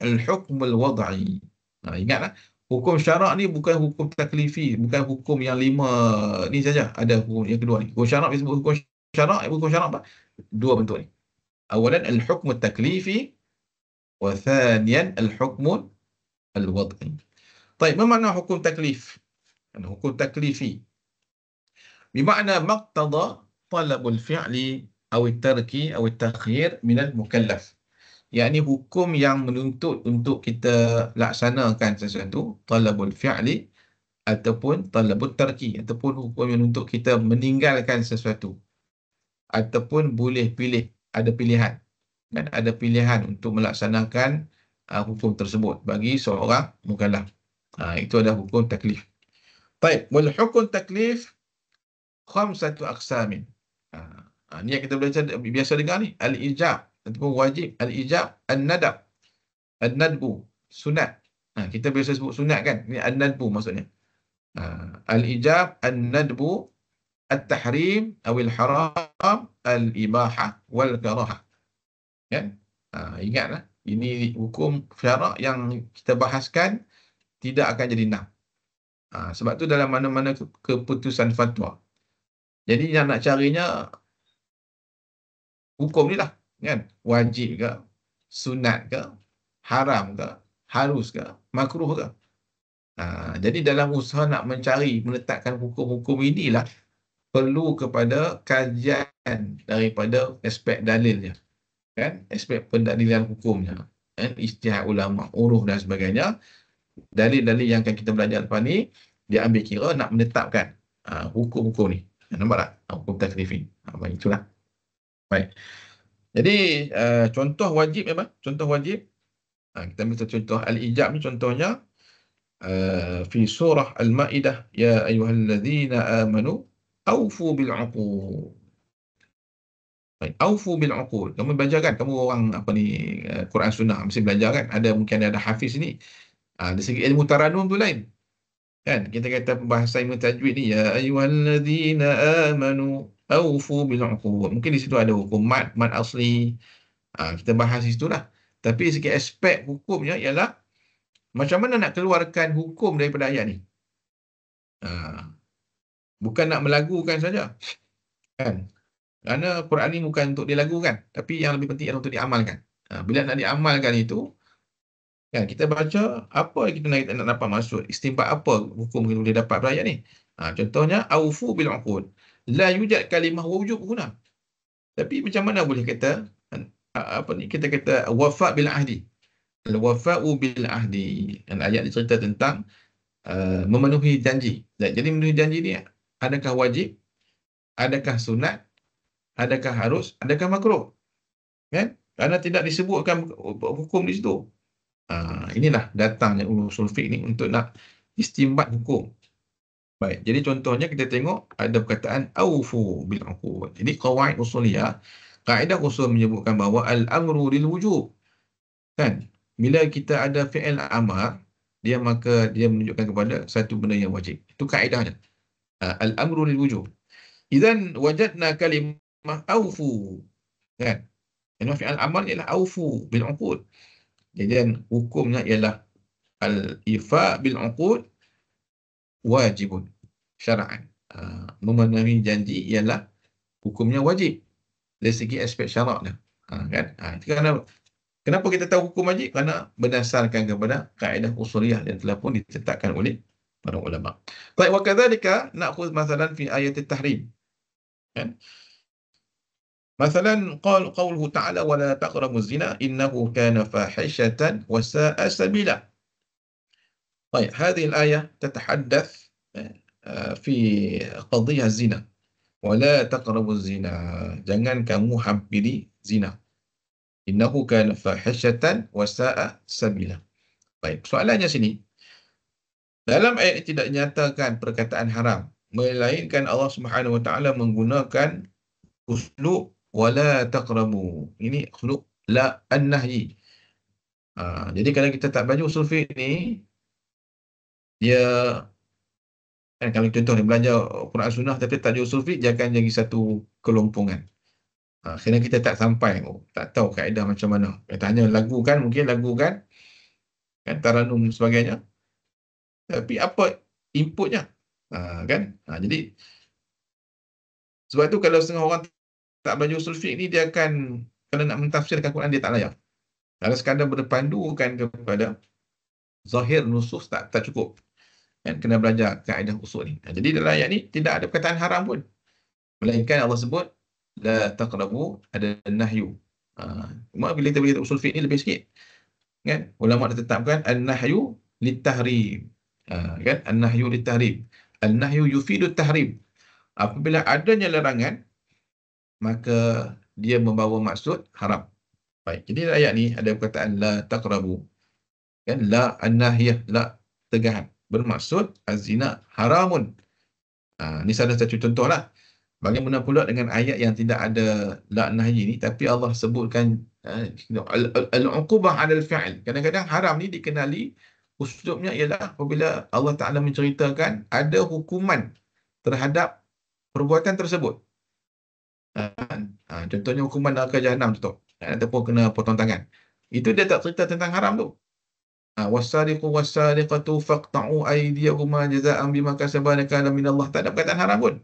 الحكم الوضعي. Ingatlah, hukum syarak ni bukan hukum taklifi, bukan hukum yang 5 ni saja. Ada hukum yang kedua ni. Hukum syarak disebut hukum syarak apa? Dua bentuk ni. Awalan al-hukm at-taklifi, wa thaniyan al-hukm al-wad'i. Baik, apa makna hukum taklif? Hukum taklifi bermakna maqtada talabul fi'li aw at-tarki aw at-takhir min al-mukallaf. Yakni hukum yang menuntut untuk kita laksanakan sesuatu, talabul fi'li ataupun talabul tarki, ataupun hukum yang untuk kita meninggalkan sesuatu, ataupun boleh pilih, ada pilihan, dan ada pilihan untuk melaksanakan hukum tersebut bagi seorang mukallaf. Itu adalah hukum taklif. Baik, wal hukum taklif khamsatu aqsamin. Ni yang kita biasa dengar ni, al-ijab ataupun wajib, al-ijab, an-nadab, an-nadbu, sunat. Kita biasa sebut sunat kan, ni an-nadbu maksudnya. Al-ijab, an-nadbu, at-tahrim awil haram, al-ibahah wal karahah. Kan? Ingatlah, ini hukum syarak yang kita bahaskan tidak akan jadi enam. Sebab tu dalam mana-mana keputusan fatwa, jadi yang nak carinya hukum ni lah, kan? Wajib ke, sunat ke, haram ke, harus ke, makruh ke. Jadi dalam usaha nak mencari, meletakkan hukum-hukum inilah perlu kepada kajian daripada aspek dalilnya, kan? Aspek pendalilan hukumnya, kan? Ijtihad ulama, uruf dan sebagainya. Dalil-dalil yang akan kita belajar lepas ni, dia ambil kira nak menetapkan hukum-hukum ni. Nampak tak? Hukum taklif ni. Itulah. Baik. Jadi contoh wajib apa? Contoh wajib. Kita ambil contoh al-ijab ni, contohnya fi surah Al-Maidah, ya ayyuhallazina amanu awfu bil 'uqud. Baik, awfu bil 'uqud. Kamu belajar kan? Kamu orang apa ni, Quran Sunnah mesti belajar kan? Mungkin ada hafiz ni. Dari segi ilmu taranum tu lain. Kan? Kita kata bahasa ilmu tajwid ni, ya ayyuhallazina amanu awfu bil 'uqud. Mungkin di situ ada hukum mad asli. Kita bahas di situ lah. Tapi segi aspek hukumnya ialah macam mana nak keluarkan hukum daripada ayat ni. Bukan nak melagukan saja. Kan? Kerana Quran ni bukan untuk dilagukan, tapi yang lebih penting adalah untuk diamalkan. Bila nak diamalkan itu, kan, kita baca apa kita nak dapat maksud, istinbat apa hukum yang boleh dapat pada ayat ni. Contohnya aufu bil 'uqud. La yujad kalimah wujub guna. Tapi macam mana boleh kata kita kata wafa bil ahdi. Al-wafa'u bil ahdi. Dan ayat ni cerita tentang memenuhi janji. Jadi memenuhi janji ni adakah wajib? Adakah sunat? Adakah harus? Adakah makruh? Kan? Kerana tidak disebutkan hukum di situ. Inilah datangnya usul fiqh ni untuk nak istinbat hukum. Baik, jadi contohnya kita tengok ada perkataan aufu bil 'uqud. Jadi qawaid usuliyah, kaedah usul menyebutkan bahawa al-amru lil wujub. Kan? Bila kita ada fi'il amar, maka dia menunjukkan kepada satu benda yang wajib. Itu kaedahnya. Al-amru lil wujub. Idzan wajadna kalimah aufu. Kan? Yang fi'il amar ialah aufu bil 'uqud. Jadi hukumnya ialah al-ifa bil 'uqud wajibun syar'an. Memenuhi janji ialah hukumnya wajib dari segi aspek syaraknya. Kan? Kenapa kita tahu hukum wajib? Kerana berdasarkan kepada kaedah usuliyah yang telah pun ditetapkan oleh para ulama. Baik, wa kadzalika na'khudh masalan fi ayat at-tahrim. Kan? Masalan qauluhu ta'ala wa la taqrabuz zina innahu kana fahishatan wa sa'a sabila. Baik, hadhihi al-ayah tatahaddath fi qadhiyah zina. Wa la taqrabuz zina. Jangan kamu hampiri zina. Innahu kana fahishatan wa sa'a sabila. Baik, soalannya sini. Dalam ayat ini tidak dinyatakan perkataan haram, melainkan Allah Subhanahu Wa Taala menggunakan uslub wala taqrabu. Ini uslub la an-nahyi. Jadi kalau kita tak belajar usul fiqh ni, dia kalau contoh dia belajar Quran Sunnah tapi tak ada usul fiqh, dia akan jadi satu kelompongan. Kerana kita tak sampai, tak tahu kaedah macam mana. Kita hanya lagu kan, mungkin lagu kan taranum dan sebagainya. Tapi apa inputnya? Kan? Jadi sebab tu kalau setengah orang tak belajar usul fiqh ni, dia akan, kalau nak mentafsirkan Quran, dia tak layak. Kalau sekadar berpandukan kepada zahir nusus tak cukup. Kan? Kena belajar kaedah usul ni. Jadi dalam ayat ni tidak ada perkataan haram pun. Melainkan Allah sebut la taqrabu, ada nahyu. Cuma bila kita beritahu usul fiqh ni lebih sikit. Kan? Ulama ditetapkan an-nahyu lit-tahrim. Kan? An-nahyu lit-tahrim. An-nahyu yufidu tahrim. Apabila adanya larangan, maka dia membawa maksud haram. Baik. Jadi dalam ayat ni ada perkataan la taqrabu. Kan? La an-nahyah, la tegahan. Bermaksud az-zina haramun. Ini salah satu contoh lah. Bagaimana pula dengan ayat yang tidak ada la nahyi ni, tapi Allah sebutkan al-uqubah 'ala al-fi'l. Kadang-kadang haram ni dikenali uslubnya ialah apabila Allah Taala menceritakan ada hukuman terhadap perbuatan tersebut. Contohnya hukuman neraka jahanam contoh, ataupun kena potong tangan. Itu dia tak cerita tentang haram tu. Was-sariqu was-sariqatu faqta'u aydiyahuma jazaa'an bima kasaba nakala min Allah. Tak ada perkataan haram pun.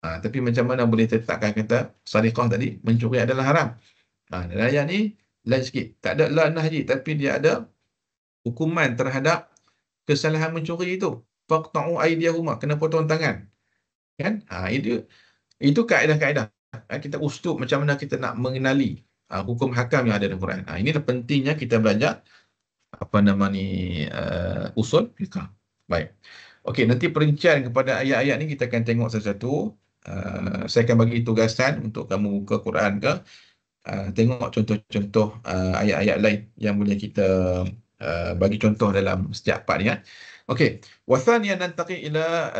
Tapi macam mana boleh tetapkan kata sariqah tadi, mencuri adalah haram? Dalam ayat ni lain sikit. Tak ada la nahyi, tapi dia ada hukuman terhadap kesalahan mencuri itu. Faqta'u aydiyahuma, kena potong tangan. Kan? Itu kaedah-kaedah. Kita uslub macam mana kita nak mengenali hukum hakam yang ada dalam Quran. Inilah pentingnya kita belajar usul fiqh. Baik. Okey, nanti perincian kepada ayat-ayat ni kita akan tengok satu-satu. Saya akan bagi tugasan untuk kamu buka Quran ke, tengok contoh-contoh ayat-ayat lain yang boleh kita bagi contoh dalam setiap part ni. Okey. Wathaniyan nantaqi ila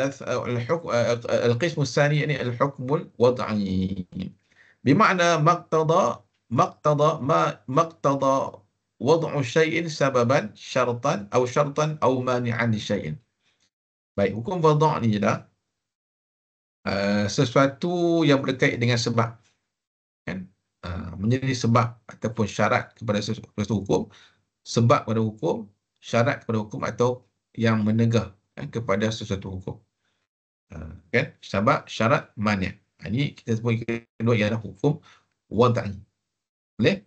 al-qism ats-tsani, yani al-hukm al-wad'i. Bermakna maqtada wad'u syai'in sababan syartan aw mani'an li syai'in. Baik, hukum wada' ni ialah sesuatu yang berkait dengan sebab, kan? Menjadi sebab ataupun syarat kepada sesuatu hukum, sebab pada hukum, syarat kepada hukum, atau yang menegah kepada sesuatu hukum. Kan? Sebab, syarat, mani'. Ini kita sebut kedua ialah hukum wada'i. Boleh?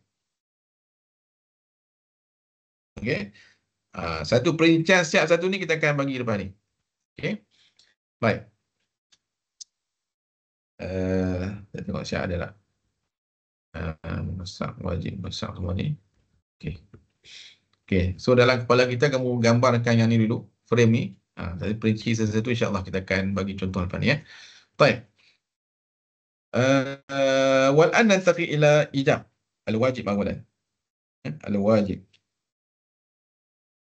Okey. Satu perincian siap satu ni kita akan bagi lepas ni. Okey. Baik. Kita tengok siap ada tak. Masak wajib, masak semua ni. Okey. Okey. So dalam kepala kita kamu gambarkan yang ni dulu, frame ni. Jadi perinci satu-satu, insya-Allah kita akan bagi contoh lepas ni. Baik. Wal an nantaqi ila ijab al-wajib awalan. Al-wajib.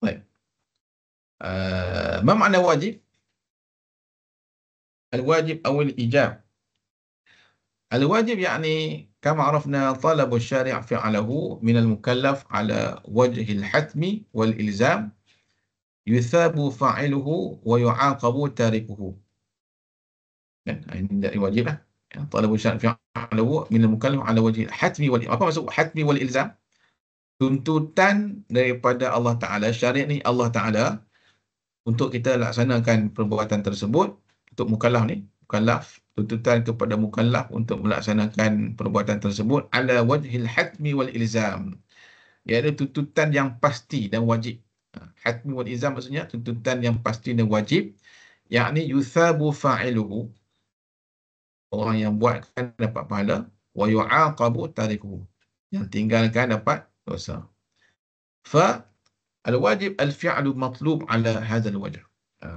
Baik. Ma makna wajib? الواجب أو الإيجاب. الواجب يعني كما عرفنا طلب الشارع فعله من المكلف على وجه الحتم والإلزام، يثاب فاعله ويعاقب تاركه. Ini wajib lah. طلب الشارع فعله من المكلف على وجه الحتم apa maksud hatmi wal ilzam? Tuntutan daripada Allah Ta'ala, syariat ni Allah Ta'ala untuk kita laksanakan perbuatan tersebut. Untuk mukallaf ni, mukallaf, tuntutan kepada mukallaf untuk melaksanakan perbuatan tersebut ala wajhil hatmi wal ilzam, iaitu tuntutan yang pasti dan wajib. Hatmi wal ilzam maksudnya tuntutan yang pasti dan wajib, yakni yuthabu fa'iluhu, orang yang buatkan dapat pahala, wa yu'aqabu tarikuhu, yang tinggalkan dapat dosa. Fa al-wajib al-fi'lu matlub ala hadzal wajh.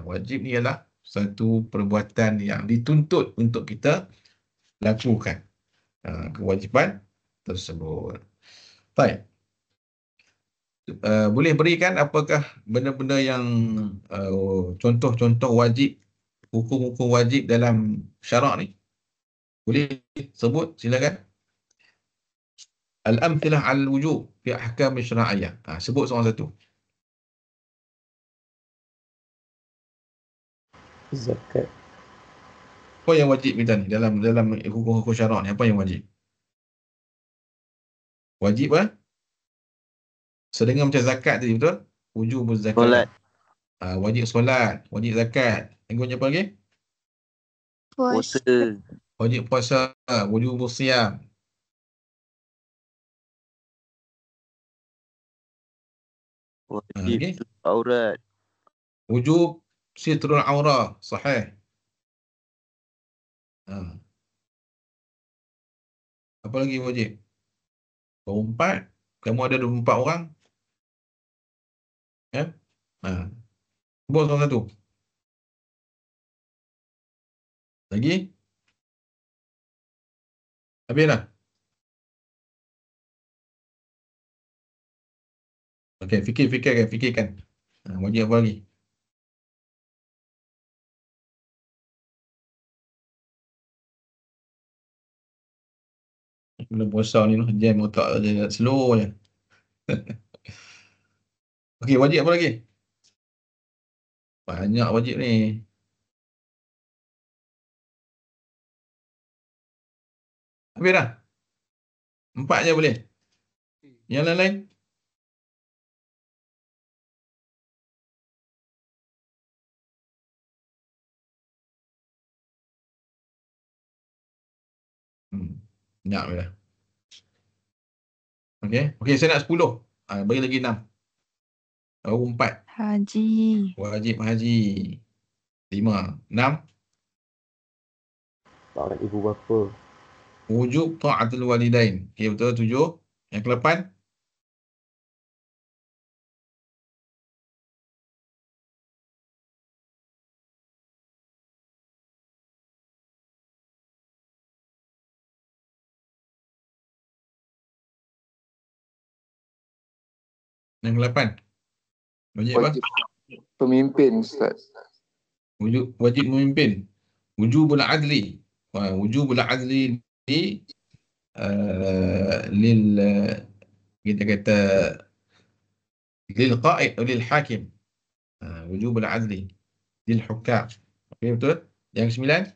Wajib ni ialah satu perbuatan yang dituntut untuk kita lakukan kewajipan tersebut. Baik. Boleh berikan apakah benda-benda yang contoh-contoh wajib, hukum-hukum wajib dalam syarak ni? Boleh sebut, silakan. Al-amthilah al-wujub fi ahkam syar'iyyah. Sebut seorang satu. Zakat. Apa yang wajib kita ni dalam hukum-hukum syarak ni? Apa yang wajib? Wajib sedengar macam zakat tadi, betul? Wujubuz Solat. zakat. Wajib solat, wajib zakat. Yang apa lagi? Puasa. Wajib puasa, wujubus siyam. Wajib Lagi? tutup aurat. Wujub sitrul aurah, sahih. Apa lagi wajib? 24. Kamu ada 24 orang. Ya? Sebut salah satu. Lagi? Habis dah? Okey, fikirkan. Wajib apa lagi? Belum puasa ni lah, jam otak dia slow je. Okey, wajib apa lagi? Banyak wajib ni. Habis dah? 4 je boleh? Yang lain-lain? Banyak dah. Okey, saya nak 10. Bagi lagi 6. Baru 4. Haji. Wajib haji. 5. 6. Taat ibu bapa. Wujub ta'atul walidain. Okey, betul. 7. Yang ke-8. Yang ke-8. Wajib apa? Pemimpin, Ustaz. Wajib memimpin. Wujubul adli. Wujubul adli ni kita kata lil qa'id atau lil hakim. Wujubul adli lil hukam. Okey, betul? Yang ke-9.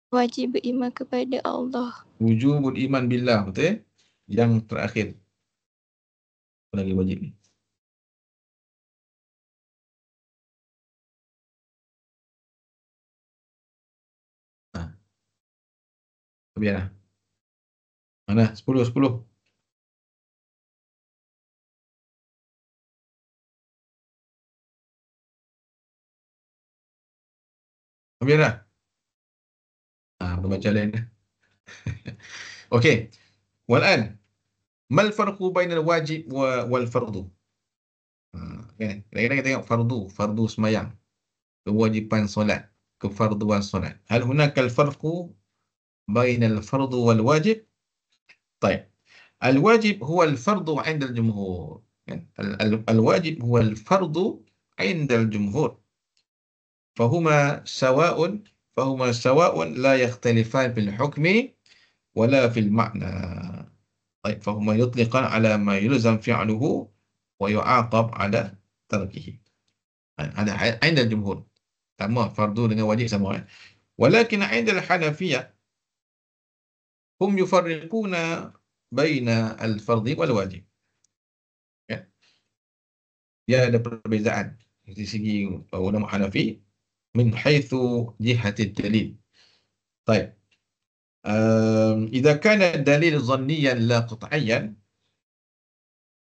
Wajib beriman kepada Allah. Wujubul iman billah, betul? Yang terakhir. Apa lagi wajib ni? Biarlah. Mana? 10. Biarlah. Baca lain dah. Okey. Wal'an. Mal farqu bainal wajib wal fardu? Kan? Kadang-kadang kita tengok fardu semayang, kewajipan solat, kefarduan solat. Hal hunaka al-farqu bainal fardu wal wajib? Baik. Al-wajib huwa al-fardu 'inda al-jumhur. Al-wajib huwa al-fardu 'inda al-jumhur. فهما سواء لا يختلفان في الحكم ولا في المعنى. طيب، فهما يطلقان على ما يلزم فعله ويعاقب على تركه. هذا عند الجمهور. sama fardu dengan wajib sama. ولكن عند الحنفية هم يفرقون بين الفرض والواجب. Dia ada perbezaan dari segi ulama Hanafi min haitsu jihati dalil. طيب. إذا كان الدليل ظنيا لا قطعيا.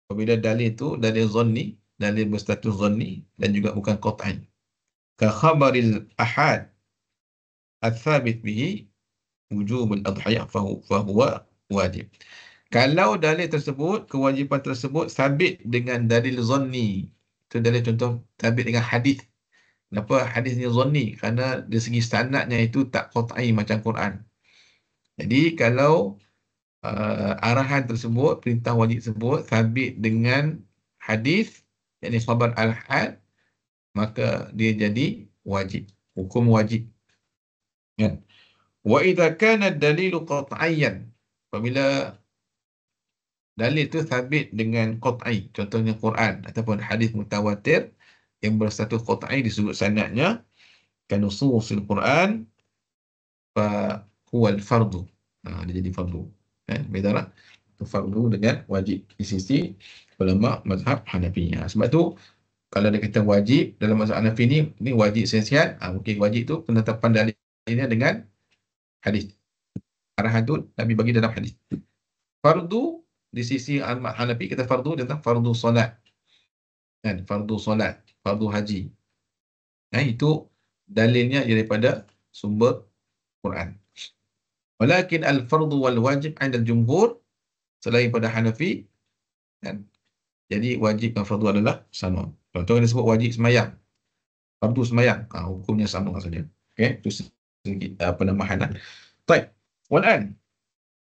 Apabila dalil itu dalil zanni, dalil berstatus zanni dan juga bukan qat'i. Ka khabaril ahad al-thabit bihi wujub al-adhiyah fahuwa wajib. Kalau dalil tersebut, kewajipan tersebut sabit dengan dalil zanni. Itu dalil contoh sabit dengan hadis. Kenapa hadis ni zanni? Kerana dari segi sanadnya itu tak qat'i macam Quran. Jadi kalau arahan tersebut, perintah wajib tersebut sabit dengan hadis, yakni khabar al-had, maka dia jadi wajib, hukum wajib. Ya. Wa idza kana ad-dalilu qat'iyyan, apabila dalil itu sabit dengan qat'i, contohnya Quran ataupun hadis mutawatir yang berstatus qat'i disebut sanadnya, kan nususil Quran fa huwa al-fardu. Dia jadi fardu. Beza lah fardu dengan wajib di sisi ulama mazhab Hanafi. Sebab tu kalau dia kata wajib dalam mazhab Hanafi ni wajib esensial, mungkin wajib tu penetapan dalilnya dengan hadis. Arahan tu Nabi bagi dalam hadis. Fardu di sisi Hanafi kata fardu tentang fardu solat. Kan, fardu solat, fardu haji. Itu dalilnya daripada sumber Quran. Walakin al-fardu wal wajib 'inda al-jumhur, selain pada Hanafi, kan, jadi wajib dan fardu adalah sama. Contoh dia sebut wajib semayang, fardu semayang, hukumnya sama saja. Okey, itu sedikit penambahan. Baik. Wal'an,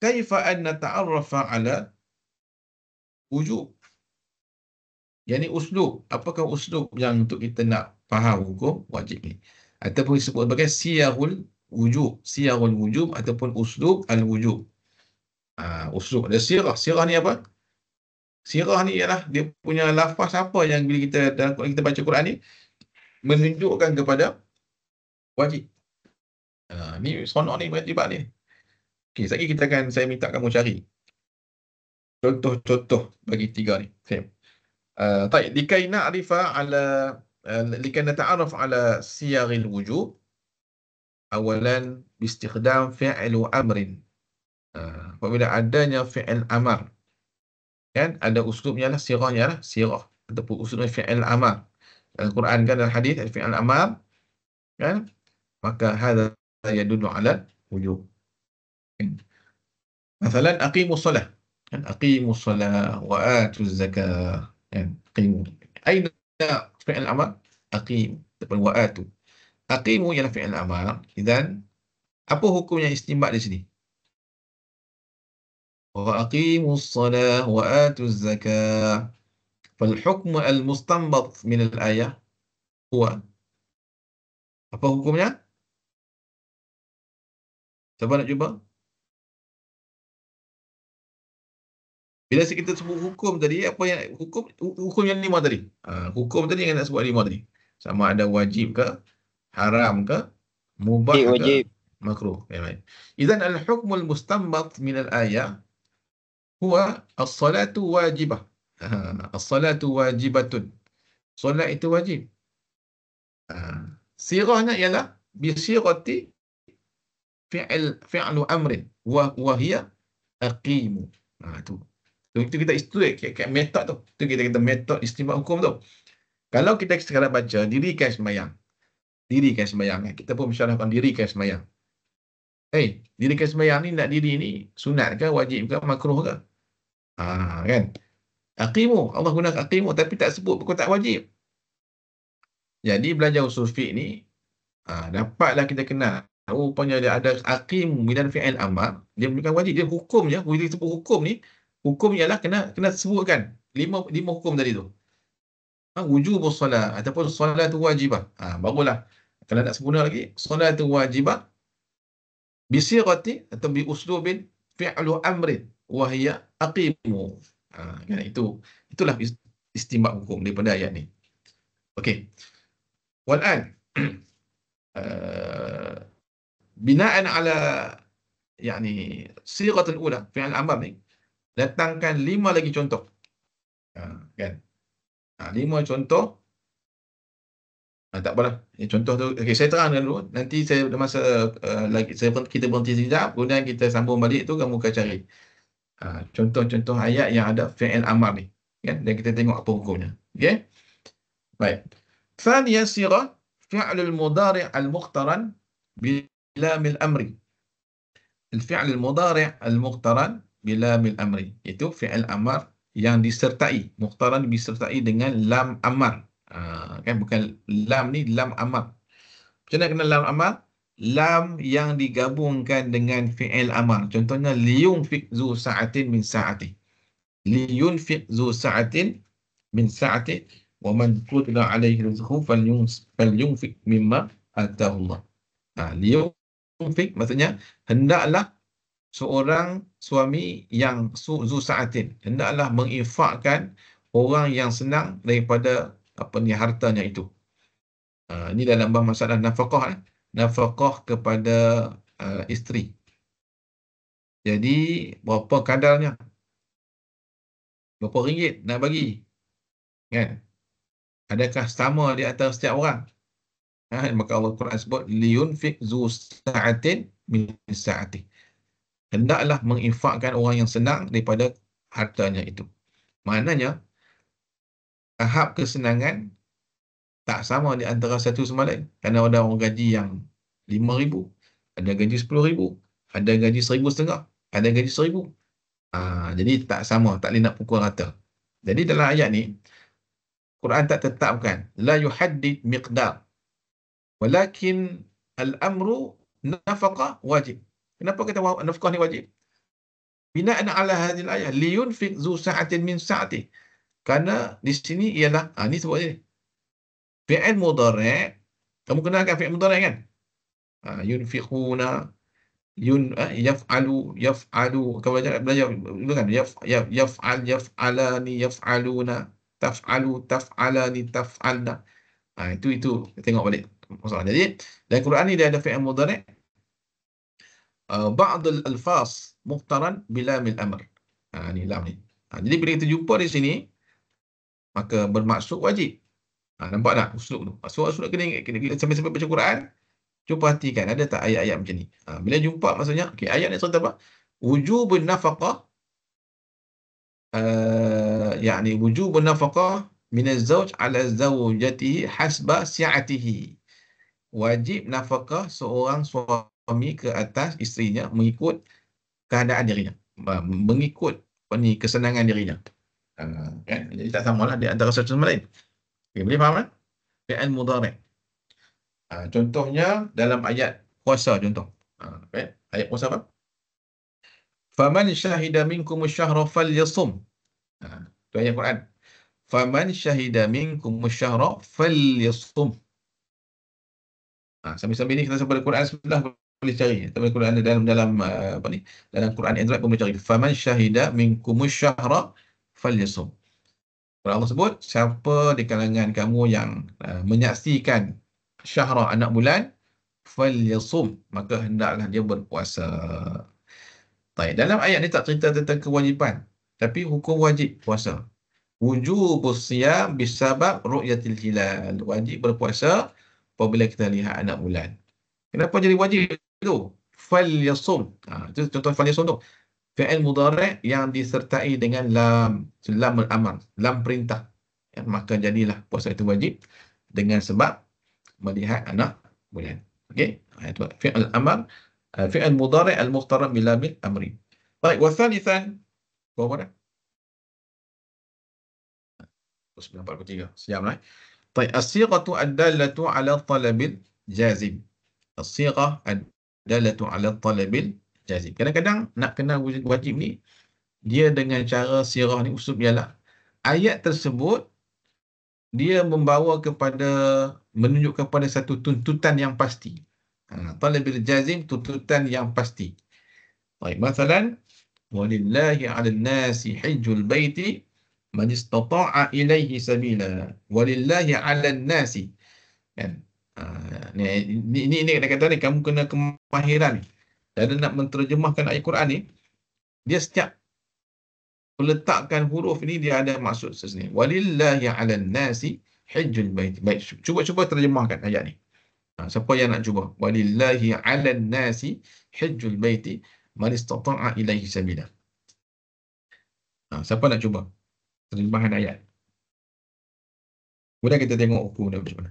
kaifa an nata'arrafa 'ala wujub? Yani uslub, apakah uslub yang untuk kita nak faham hukum wajib ni? Ataupun disebut sebagai siyarul wujub ataupun uslub al-wujub. Uslub ada sirah. Sirah ni apa? Sirah ni ialah dia punya lafaz apa yang bila kita baca Quran ni menunjukkan kepada wajib. Ni sonok ni wajib ni. Okey, sekali saya minta kamu cari contoh-contoh bagi tiga ni. طيب لكي نعرف على لكي نتعرف على صيغ الوجوب أولا باستخدام فعل أمر. Apabila adanya fi'il amar, kan, ada uslubnya lah, sirahnya lah sirah ataupun uslubnya fi'il amar. Dalam Quran kan, dalam hadis ada fi'il amar, kan, maka hadha yadullu ala wujub. Masalan aqimus salah, kan, aqimus salah wa atuz zakah, kan, aqimu. Aina fi'il amar? Aqim ataupun wa atu. Aqimu ialah fi'il amar. Idzan apa hukumnya istinbat di sini? وَأَقِيمُوا الصَّلَاةَ وَآتُوا الزَّكَاةَ. فالحكم المستنبط من الآية هو apa hukumnya? Siapa nak cuba? Bila kita sebut hukum tadi, apa yang hukum yang lima tadi? Hukum tadi yang nak sebut lima tadi. Sama ada wajib ke, haram ke, mubah ke, makruh. Idzan al-hukmul mustanbat min al-ayah huwa as-salatu wajibah. As-salatu wajibatun. Solat itu wajib. Sirahnya ialah bisirati fi'lu amrin wa hiya aqimu. Itu kita kayak metod tu. Itu kita kata metod istinbat hukum tu. Kalau kita sekadar baca dirikan sembahyang. Kita pun mensyarahkan dirikan sembahyang. Dirikan sembahyang ni, nak diri ni sunat ke, wajib ke, makruh ke? Kan? Aqimu, Allah guna aqimu tapi tak sebut perkataan wajib. Jadi belajar usul fiqh ni dapatlah kita kenal. Rupanya dia ada aqimu bidan fi'il amar, dia bukan wajib, dia hukumnya. Bila disebut hukum ni, hukum ialah kena sebutkan lima hukum tadi tu. Wujubus solat ataupun solatu wajibah. Barulah kalau nak sempurna lagi, solatu wajibah bisirati atau bi uslubin fi'lu amrin wa hiya aqimu. Kan, itulah istinbat hukum daripada ayat ni. Okey. Wal'an binaan ala yani sighatul ula fi'il amr ni, datangkan 5 lagi contoh. Kan? 5 contoh. Tak apalah. Contoh tu okey, saya terangkan dulu. Nanti saya masa kita berhenti sekejap, kemudian kita sambung balik tu, kamu akan cari contoh-contoh ayat yang ada fi'il amr ni, kan, dan kita tengok apa hukumnya. Okey. Baik. Thaniya sirah fi'lul mudari' al-muqtaran bilamil amri. Al-fi'l al-mudari' al-muqtaran bilamil amri, itu fi'il amr yang disertai, muqtaran disertai dengan lam amar. Kan, bukan lam ni lam amar. Macam mana kena lam amar? lam yang digabungkan dengan fi'il amar. Contohnya liyunfiq zu sa'atin min sa'ati. Liyunfiq zu sa'atin min sa'ati wa man qudira alaihi rizquhu falyunfiq mimma atahullah. Liyunfiq maksudnya hendaklah seorang suami yang zu sa'atin, hendaklah menginfakkan orang yang senang daripada hartanya itu. Ini dalam bab masalah nafkah, nafkah kepada isteri. Jadi berapa kadarnya? Berapa ringgit nak bagi? Kan? Adakah sama di antara setiap orang? Maka Allah Quran sebut liyunfiq zu sa'atin min sa'ati. Hendaklah menginfakkan orang yang senang daripada hartanya itu. Maknanya tahap kesenangan tak sama di antara satu sama lain. Kerana ada orang gaji yang 5,000, ada gaji 10,000, ada gaji 1,500, ada gaji 1,000. Jadi tak sama, tak boleh nak pukul rata. Jadi dalam ayat ni, Quran tak tetapkan la yuhaddid miqdar, walakin al-amru nafaqah wajib. Kenapa kata nafkah ni wajib? Bina'an ala hadhil ayat liyunfiq zu sa'atin min sa'ati. Kerana di sini ialah ni sebut ni fi'il mudhari'. Kamu kenalkan fi'il mudhari' kan? Yunfiquna, yaf'alu. Kamu belajar dulu kan? Yaf'al, yaf'alani, yaf'aluna, taf'alu, taf'alani, taf'alna. Itu tengok balik masalah. Jadi dalam Quran ni dia ada fi'il mudhari', ba'd al-alfaz muqtaran bilamil amr. Ni lam ni. Jadi bila kita jumpa di sini, maka bermaksud wajib. Nampak tak uslub tu? Uslub kena sampai baca Quran, cuba perhatikan ada tak ayat-ayat macam ni. Bila jumpa maksudnya, ayat ni cerita apa? Wujubun nafaqah, yani wujubun nafaqah min az-zawj ala zawjatihi hasba si'atihi. Wajib nafkah seorang suami ke atas isterinya mengikut keadaan dirinya, mengikut kesenangan dirinya. Kan? Jadi tak samalah di antara satu sama lain. Boleh faham kan? Fi'il mudhari'. Contohnya dalam ayat puasa contoh. Ayat puasa apa? Faman syahida minkum asy-syahra falyasum. Itu ayat Quran. Faman syahida minkum asy-syahra falyasum. Sambil-sambil ni kita sampai Quran sebelah boleh cari. Tapi Quran dalam dalam Quran Android pun boleh cari. Faman syahida minkumus syahra falyasum. Allah sebut siapa di kalangan kamu yang menyaksikan syahra anak bulan falyasum, maka hendaklah dia berpuasa. Baik, dalam ayat ni tak cerita tentang kewajipan, tapi hukum wajib puasa. Wujubus siyam bisabab ru'yatil hilal. Wajib berpuasa apabila kita lihat anak bulan. Kenapa jadi wajib tu? Falyasum. Itu contoh falyasum tu. Fi'il mudhari' yang disertai dengan lam al-amr, lam perintah. Maka jadilah puasa itu wajib dengan sebab melihat anak bulan. Okey? Itu fi'il amr, fi'il mudhari' al-muqtaran bi lamil amri. Baik, wa thalithan. Berapa dah? 9:43. Siaplah. Baik, as-sighatu ad-dallatu 'ala talabil jazim. As-sighah ad-dallatu 'ala talabil jazim. Kadang-kadang nak kenal wajib ni, dia dengan cara sirah ni usul ialah ayat tersebut dia membawa kepada, menunjuk kepada satu tuntutan yang pasti. Talabil jazim, tuntutan yang pasti. Baik, masalan walillahi 'alan nasi hajjul baiti man istata'a ilaihi sabila. Walillahi 'alan nasi. Kan? Ini kata-kata ni kamu kena kemahiran ni. Dan nak menterjemahkan ayat Quran ni, dia setiap meletakkan huruf ni dia ada maksud sendiri. Walillahi 'alan nasi hajjul baiti. Baik, cuba terjemahkan ayat ni. Siapa yang nak cuba? Walillahi 'alan nasi hajjul baiti man istata'a ilaihi sabila. Siapa nak cuba terjemahan ayat? Kemudian kita tengok hukum dia macam mana.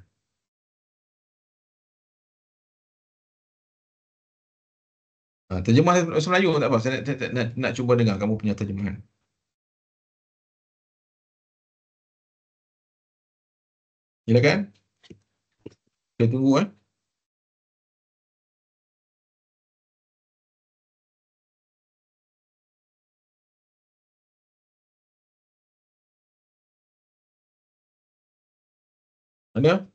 Terjemahan bahasa Melayu tak apa. Saya nak cuba dengar kamu punya terjemahan. Silakan. Kita tunggu Ada?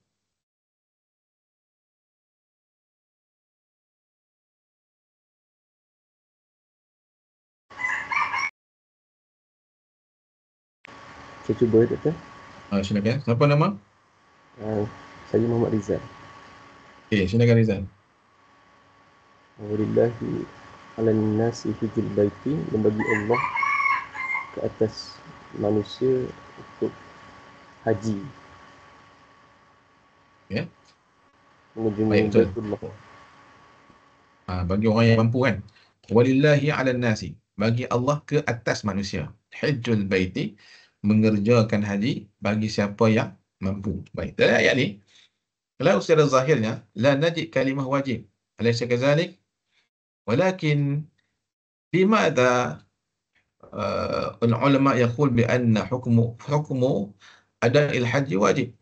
Saya cuba, Doktor. Silakan. Siapa nama? Saya Muhammad Rizal. Okey, silakan Rizal. Walillahi ala nasi hijil baiti, dan bagi Allah ke atas manusia untuk haji Ya. mengunjungi Baik, betul. Baitullah. Bagi orang yang mampu kan. Walillahi 'alan nasi, bagi Allah ke atas manusia. Hajjul baiti, mengerjakan haji bagi siapa yang mampu. Baik. Dalam ayat ni, kalau secara zahirnya la najid kalimah wajib. Alaysa kadzalik? Walakin limadha ulama yaqul bi anna hukmu ada'il haji wajib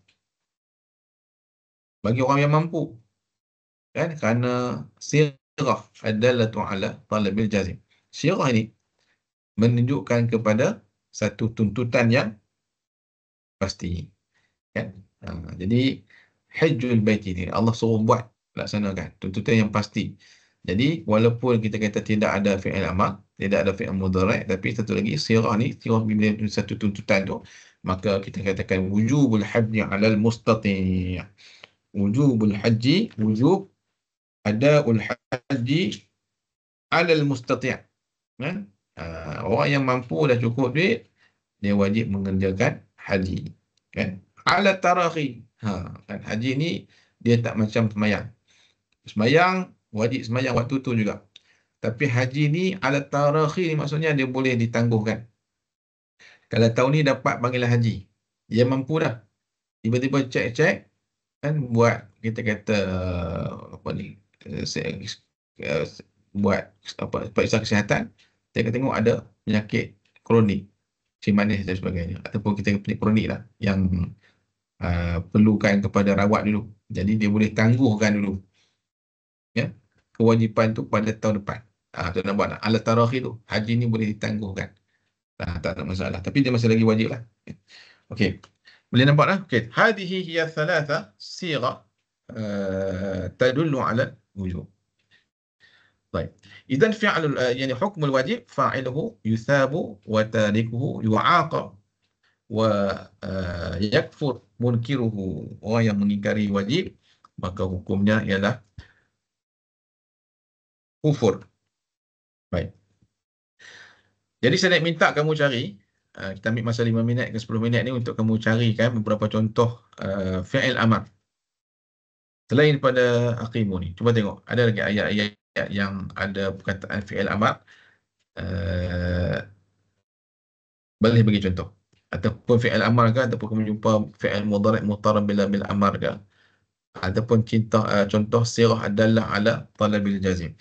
bagi orang yang mampu, kan? Kerana sirah adallatu ala talabil jazim. Sirah ini menunjukkan kepada satu tuntutan yang pasti, kan? Jadi hajjul bait ini Allah suruh buat, laksanakan, tuntutan yang pasti. Jadi walaupun kita kata tidak ada fi'il amar, tidak ada fi'il mudhari', tapi satu lagi sirah ni, sirah bila satu tuntutan tu, maka kita katakan wujubul haji 'alal mustati'. Wujubul haji, wujub adaul haji 'alal mustati'. Kan? Orang yang mampu dah cukup duit, dia wajib mengerjakan haji, kan? Ala tarahi. Kan haji ni dia tak macam sembahyang. Sembahyang wajib sembahyang waktu tu juga. Tapi haji ni ala tarahi ni maksudnya dia boleh ditangguhkan. Kalau tahun ni dapat panggilan haji, dia mampu dah. Tiba-tiba cek-cek, kan, buat kita kata apa ni, buat apa, periksa kesihatan, kita tengok ada penyakit kronik, si manis dan sebagainya, ataupun kita penyakit kronik lah yang perlukan kepada rawat dulu. Jadi dia boleh tangguhkan dulu, ya, kewajipan tu pada tahun depan. Tu nampak tak? Alat tarakhi tu, haji ni boleh ditangguhkan. Tak ada masalah. Tapi dia masih lagi wajib lah. Okey. Boleh nampak lah? Okey. Hadihi hiya thalatha sirah tadullu ala wujub. طيب إذن فعل يعني حكم الواجب فاعله يثاب وتاركه يعاقب ويكفر منكره. Orang yang mengingkari wajib maka hukumnya ialah kufur. Baik. Jadi saya nak minta kamu cari, kita ambil masa 5 minit ke 10 minit ni untuk kamu carikan beberapa contoh fi'il amar selain daripada aqimu ni. Cuba tengok, ada lagi ayat-ayat yang ada perkataan fi'il amar. Boleh bagi contoh. Ataupun fi'il amar ke, ataupun kamu jumpa fi'il mudhari' muqtaran bil amar ke, ataupun contoh sirah adalah ala talabil jazim.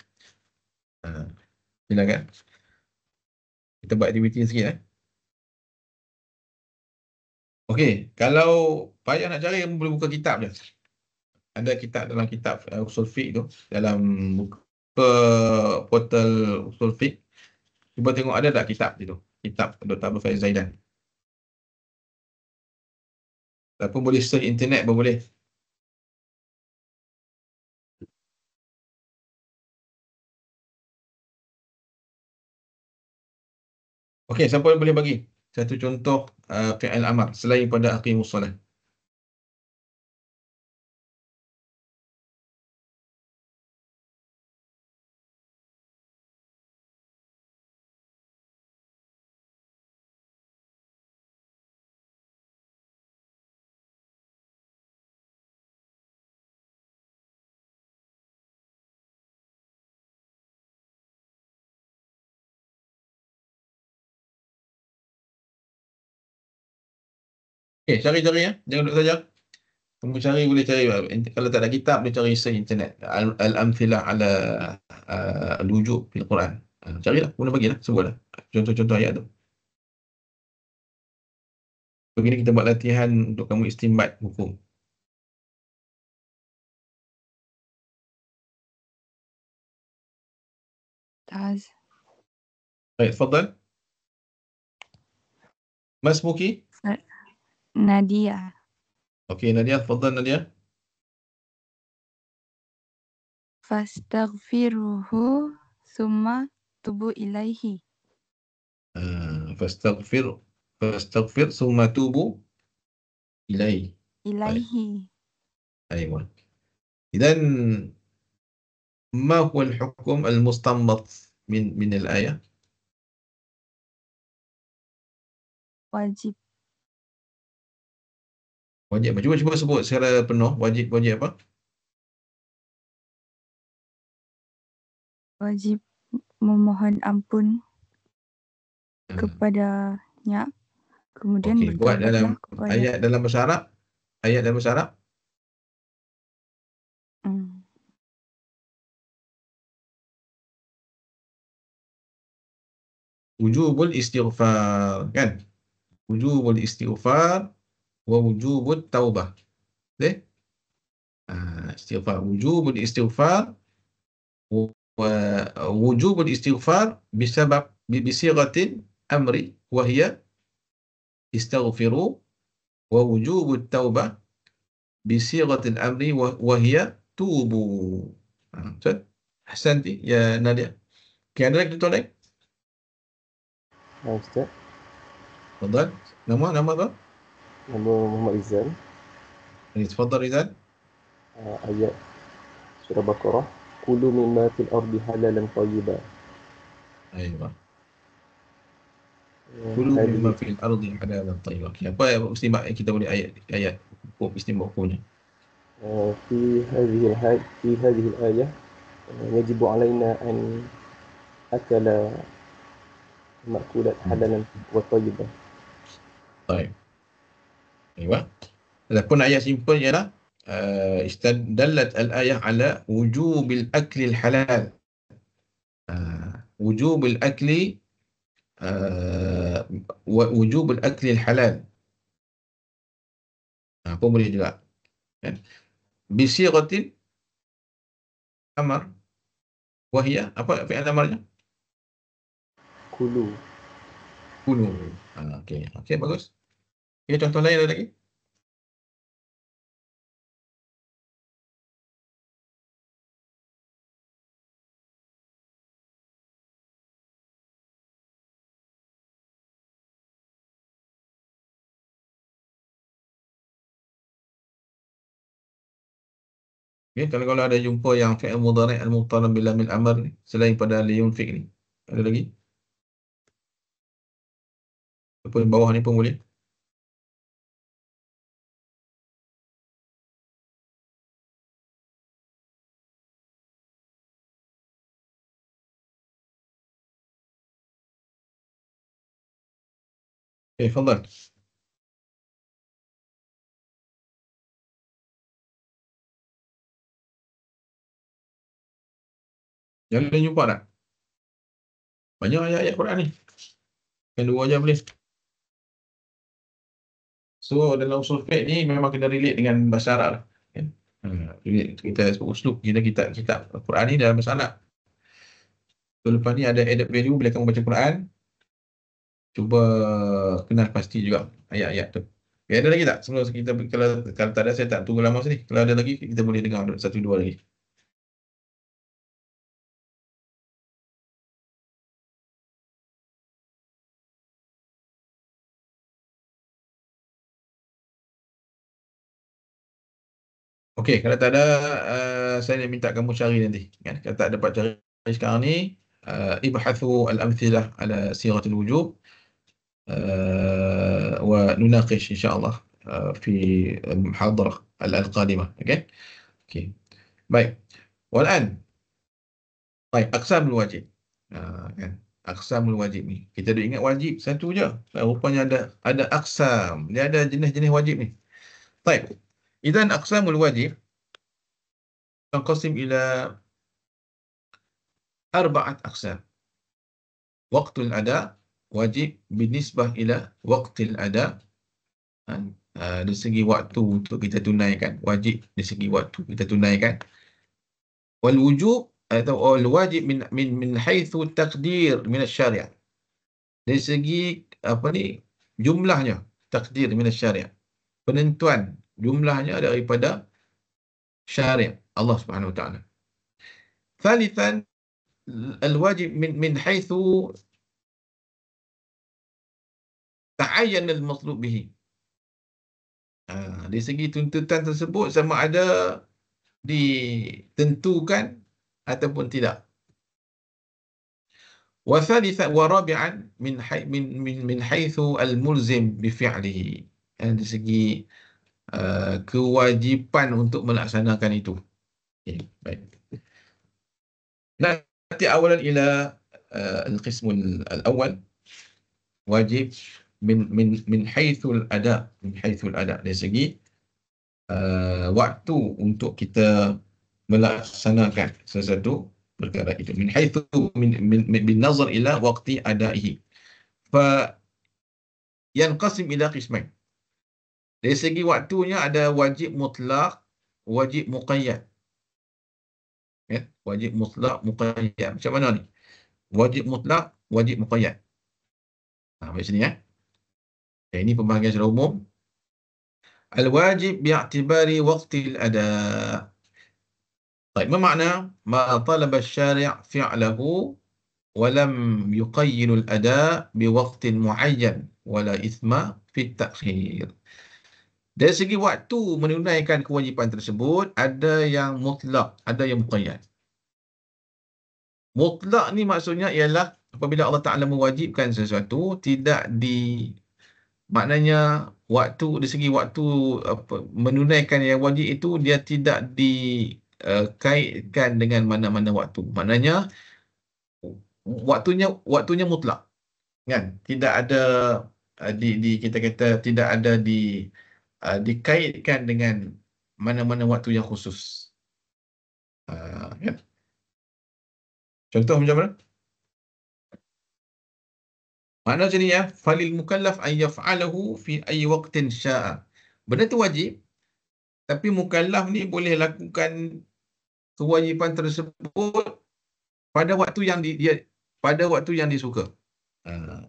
Silakan. Kita buat aktiviti sikit. Okey, kalau payah nak cari, boleh buka kitab je. Ada kitab dalam kitab usul fiqh tu, dalam buka portal usul fiqh. Cuba tengok ada tak kitab itu. Kitab Dr. Abdul Faiz Zaidan. Ataupun boleh search internet pun boleh. Okey, siapa yang boleh bagi satu contoh fi'il amar selain pada aqimus solah? Okey, cari-cari ya. Jangan duduk saja. Kamu cari, boleh cari. Kalau tak ada kitab, boleh cari search internet. Al-amthilah ala al-wujub fil Quran. Carilah, boleh bagilah, sebutlah contoh-contoh ayat tu. Begini kita buat latihan untuk kamu istinbat hukum. Taz. Baik, tafadhal. Mas Muki? Nadia. Okey, Nadia, tafadhal Nadia. Fastaghfiruhu summa tubu ilaihi. Fastaghfir summa tubu ilaihi. Baik. Ilaihi. أيوة. إذن ما هو الحكم المستنبط من الآية؟ Wajib. Wajib. Cuba sebut secara penuh. Wajib apa? Wajib memohon ampun Hmm. kepadanya. Kemudian Okey, buat bertaubatlah dalam kepada. ayat dalam bahasa Arab. Ayat dalam bahasa Arab. Hmm. Wujubul istighfar, kan? Wujubul istighfar wa wujubut taubah. Okey? Istighfar. Wujubul istighfar wa wujubul istighfar bisabab bisighatin amri wa hiya istaghfiru, wa wujubut taubah bisighatil amri wa hiya tubu. Betul? Ahsanti ya Nadia. Okey, ada lagi tuan lain? Ustaz, Tafadhal. Nama apa? nama Muhammad Izan. Tafadhal Rizal. Ayat surah Baqarah. Kulu mimma fil ardi halalan thayyiban. Aywa. Kulu mimma fil ardi halalan thayyiban. Okey, apa istimak kita boleh ayat hukum istimak hukumnya? في هذه الآية يجب علينا أن أكل مأكولات حلالا وطيبا. Baik. Aywa. Adapun ayat simple ialah istadallat al-ayah ala wujubil akli al-halal. Wujubil akli wujubul akli al-halal. Apa boleh juga. Kan? Bisighatin amar. Wahia, apa fi'il amarnya? Kulu. Kulu. Okey. Okey, bagus. Okey, contoh lain ada lagi? Okey, kalau ada jumpa yang fi'il mudhari' al-muqtaran bil lamil amr ni, selain pada liyunfiq ni. Ada lagi? Apa bawah ni pun boleh. Okey, fadhal. Yang lain jumpa tak? Banyak ayat-ayat Quran ni. Yang dua aja boleh. So, dalam usul fiqh ni memang kena relate dengan bahasa Arab lah. Kan? Kita sebut uslub, kita Quran ni dalam bahasa Arab. So, lepas ni ada added value bila kamu baca Quran, cuba kenal pasti juga ayat-ayat tu. Okay, ada lagi tak? Sebelum kita, kalau tak ada, saya tak tunggu lama sini. Kalau ada lagi, kita boleh dengar satu dua lagi. Okey, kalau tak ada, saya minta kamu cari nanti. Kan? Kalau tak dapat cari sekarang ni, ibhathu al-amthilah ala siratul wujub, ونناقش إن شاء الله في المحاضرة القادمة. أوكي؟ أوكي. Baik. والآن baik, aqsamul wajib. Kan? Aqsamul wajib ni. Kita dah ingat wajib satu je. Rupanya ada aqsam. Dia ada jenis-jenis wajib ni. Baik. Idzan aqsamul wajib tanqasim ila arba'at aqsam. Waqtul ada wajib binisbah ila waqtil ada. Dari segi waktu untuk kita tunaikan, wajib dari segi waktu kita tunaikan. Wal wujub atau al wajib min haitsu taqdir min asy-syari'. Dari segi apa ni, jumlahnya, takdir min asy-syari'. Penentuan jumlahnya daripada syari' Allah Subhanahu wa taala. Thalithan, al-wajib min haitsu ta'ayyan al-matlub bihi. Dari segi tuntutan tersebut sama ada ditentukan ataupun tidak. Wa thalithan wa rabi'an min haitsu al-mulzim bi fi'lihi. Dari segi kewajipan untuk melaksanakan itu. Okay, baik. Nanti awalan ila al-qism al-awwal, wajib min haitsul ada, dari segi waktu untuk kita melaksanakan sesuatu perkara itu. Min haitsu bin nazar ila waqti adaihi. Fa yanqasim ila qismain. Dari segi waktunya ada wajib mutlak, wajib muqayyad. Ya, wajib mutlak, muqayyad. Macam mana ni? Wajib mutlak, wajib muqayyad. Baik sini ya. Ini pembahagian secara umum. Al-wajib bi'atibari waqti al-ada. Baik, apa makna? Ma talaba syari' fi'lahu wa lam yuqayyil al-ada biwaqtin muayyan wala ithma fi at-ta'khir. Dari segi waktu menunaikan kewajipan tersebut, ada yang mutlak, ada yang muqayyad. Mutlak ni maksudnya ialah apabila Allah Ta'ala mewajibkan sesuatu, tidak maknanya waktu, dari segi waktu menunaikan yang wajib itu, dia tidak dikaitkan dengan mana-mana waktu. Maknanya waktunya mutlak. Kan? Tidak ada kita kata tidak ada dikaitkan dengan mana-mana waktu yang khusus. Kan? Contoh macam mana? Makna macam ni ya, falil mukallaf an yaf'alahu fi ayyi waqtin sya'a. Benda tu wajib, tapi mukallaf ni boleh lakukan kewajipan tersebut pada waktu yang pada waktu yang disuka.